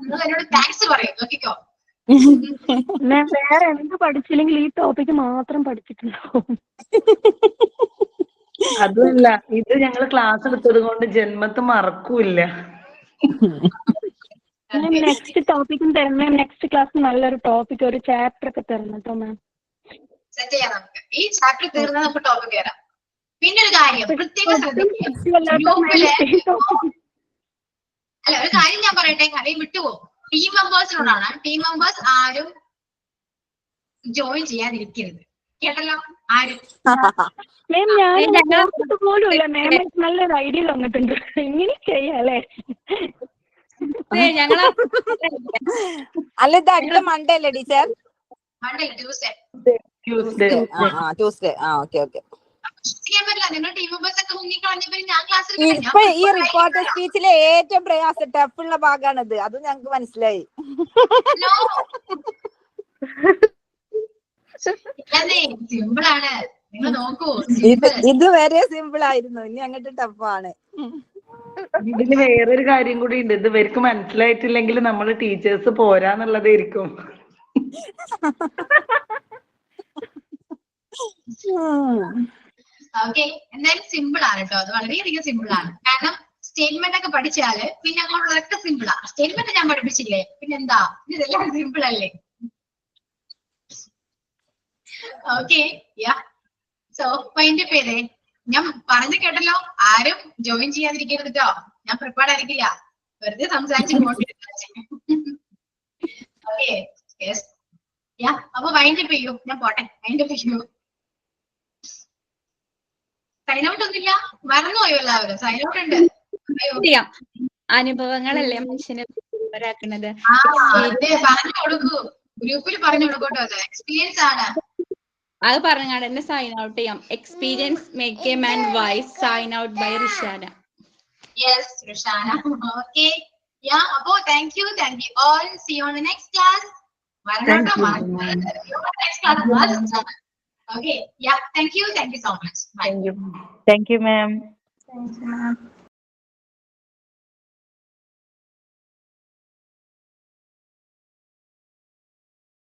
നിങ്ങൾ എന്നോട് താങ്ക്സ് പറയും. നോക്കിക്കോ, ഞാൻ വേറെ എന്ത് പഠിച്ചില്ലെങ്കിൽ ഈ ടോപ്പിക്ക് മാത്രം പഠിച്ചിട്ടുണ്ടാവും. അതുമല്ല, ഇത് ഞങ്ങൾ ക്ലാസ് എടുത്തത് കൊണ്ട് ജന്മത്ത് മറക്കൂല്ല. നെക്സ്റ്റ് ടോപ്പിക്കും തരുന്ന നെക്സ്റ്റ് ക്ലാസ് നല്ലൊരു ടോപ്പിക്, ഒരു ചാപ്റ്റർ ഒക്കെ തരണം കേട്ടോ മാം. സെറ്റ് ചെയ്യാം നമുക്ക്. ഈ ചാപ്റ്റർ തീർന്നാൽ നമുക്ക് ടോപ്പിക് വരാം. പിന്നെ ഒരു കാര്യം പ്രത്യേകം ശ്രദ്ധിക്കുക. അല്ല, ഒരു കാര്യം ഞാൻ പറയട്ടെ, കാര്യം വിട്ടുപോകും. ടീം മെമ്പേഴ്സിനോടാണ്. ടീം മെമ്പേഴ്സ് ആരും ജോയിൻ ചെയ്യാതിരിക്കരുത്, കേട്ടല്ലോ? ആരും. മാം ഞാൻ പോലും ഇല്ല. മാം നല്ലൊരു ഐഡിയ തന്നിട്ടുണ്ട്, എങ്ങനെ ചെയ്യാല്ലേ? അല്ല, ഇത് അടുത്ത മൺഡേ അല്ലേ teacher? Monday, Tuesday. Tuesday. Okay. ഇപ്പൊ ഈ റിപ്പോർട്ടർ സ്പീച്ചിലെ ഏറ്റവും പ്രയാസം ടഫുള്ള ഭാഗമാണിത്. അത് ഞങ്ങൾക്ക് മനസ്സിലായി. സിമ്പിളാണ്, നിങ്ങൾ നോക്കൂ. ഇതുവരെ സിമ്പിൾ ആയിരുന്നു, ഇനി അങ്ങോട്ട് ടഫാണ്. ഇതിന് വേറൊരു കാര്യം കൂടി ഉണ്ട്. ഇത് ഇവർക്ക് മനസ്സിലായിട്ടില്ലെങ്കിൽ നമ്മൾ ടീച്ചേഴ്സ് പോരാന്നുള്ളതായിരിക്കും. ഓക്കെ, എന്തായാലും സിമ്പിൾ ആണ് കേട്ടോ. അത് വളരെയധികം സിമ്പിൾ ആണ്. കാരണം സ്റ്റേറ്റ്മെന്റ് ഒക്കെ പഠിച്ചാല് പിന്നെ അങ്ങോട്ടുള്ളതൊക്കെ സിമ്പിളാ. സ്റ്റേറ്റ്മെന്റ് ഞാൻ പഠിപ്പിച്ചില്ലേ, പിന്നെന്താ, ഇതെല്ലാം സിമ്പിൾ അല്ലേ? ഓക്കെ, യാ. സോ അതിന്റെ പേര് ഞാൻ പറഞ്ഞു കേട്ടല്ലോ, ആരും ജോയിൻ ചെയ്യാതിരിക്കരുത് കേട്ടോ. ഞാൻ പ്രിപ്പയർഡ് ആയിരിക്കില്ല, വെറുതെ സംസാരിച്ചു ഓക്കെ. യെസ്, യാ. അപ്പൊ വൈൻഡപ്പ് ചെയ്യൂ, ഞാൻ പോട്ടെ. വൈൻഡപ്പ് ചെയ്യൂ. സൈൻ ഔട്ട് ഒന്നുമില്ല, മറന്നുപോയോ എല്ലാവരും? സൈൻ ഔട്ട് ഉണ്ട്. അനുഭവങ്ങളല്ലേ മനുഷ്യനെ ഒരാക്കുന്നത്. പറഞ്ഞു കൊടുക്കൂ, ഗ്രൂപ്പിൽ പറഞ്ഞു കൊടുക്കട്ടോ. അത് എക്സ്പീരിയൻസ് ആണ്. അത് പറഞ്ഞാൽ തന്നെ സൈൻ ഔട്ട് ചെയ്യാം. Experience make a man wise. Sign out by Rishana. Yes, Rishana. Okay, yeah. അപ്പോ thank you all. See you on the next class. Next class. Okay, yeah. Thank you so much. Bye. Thank you, ma'am. Thank you, ma'am.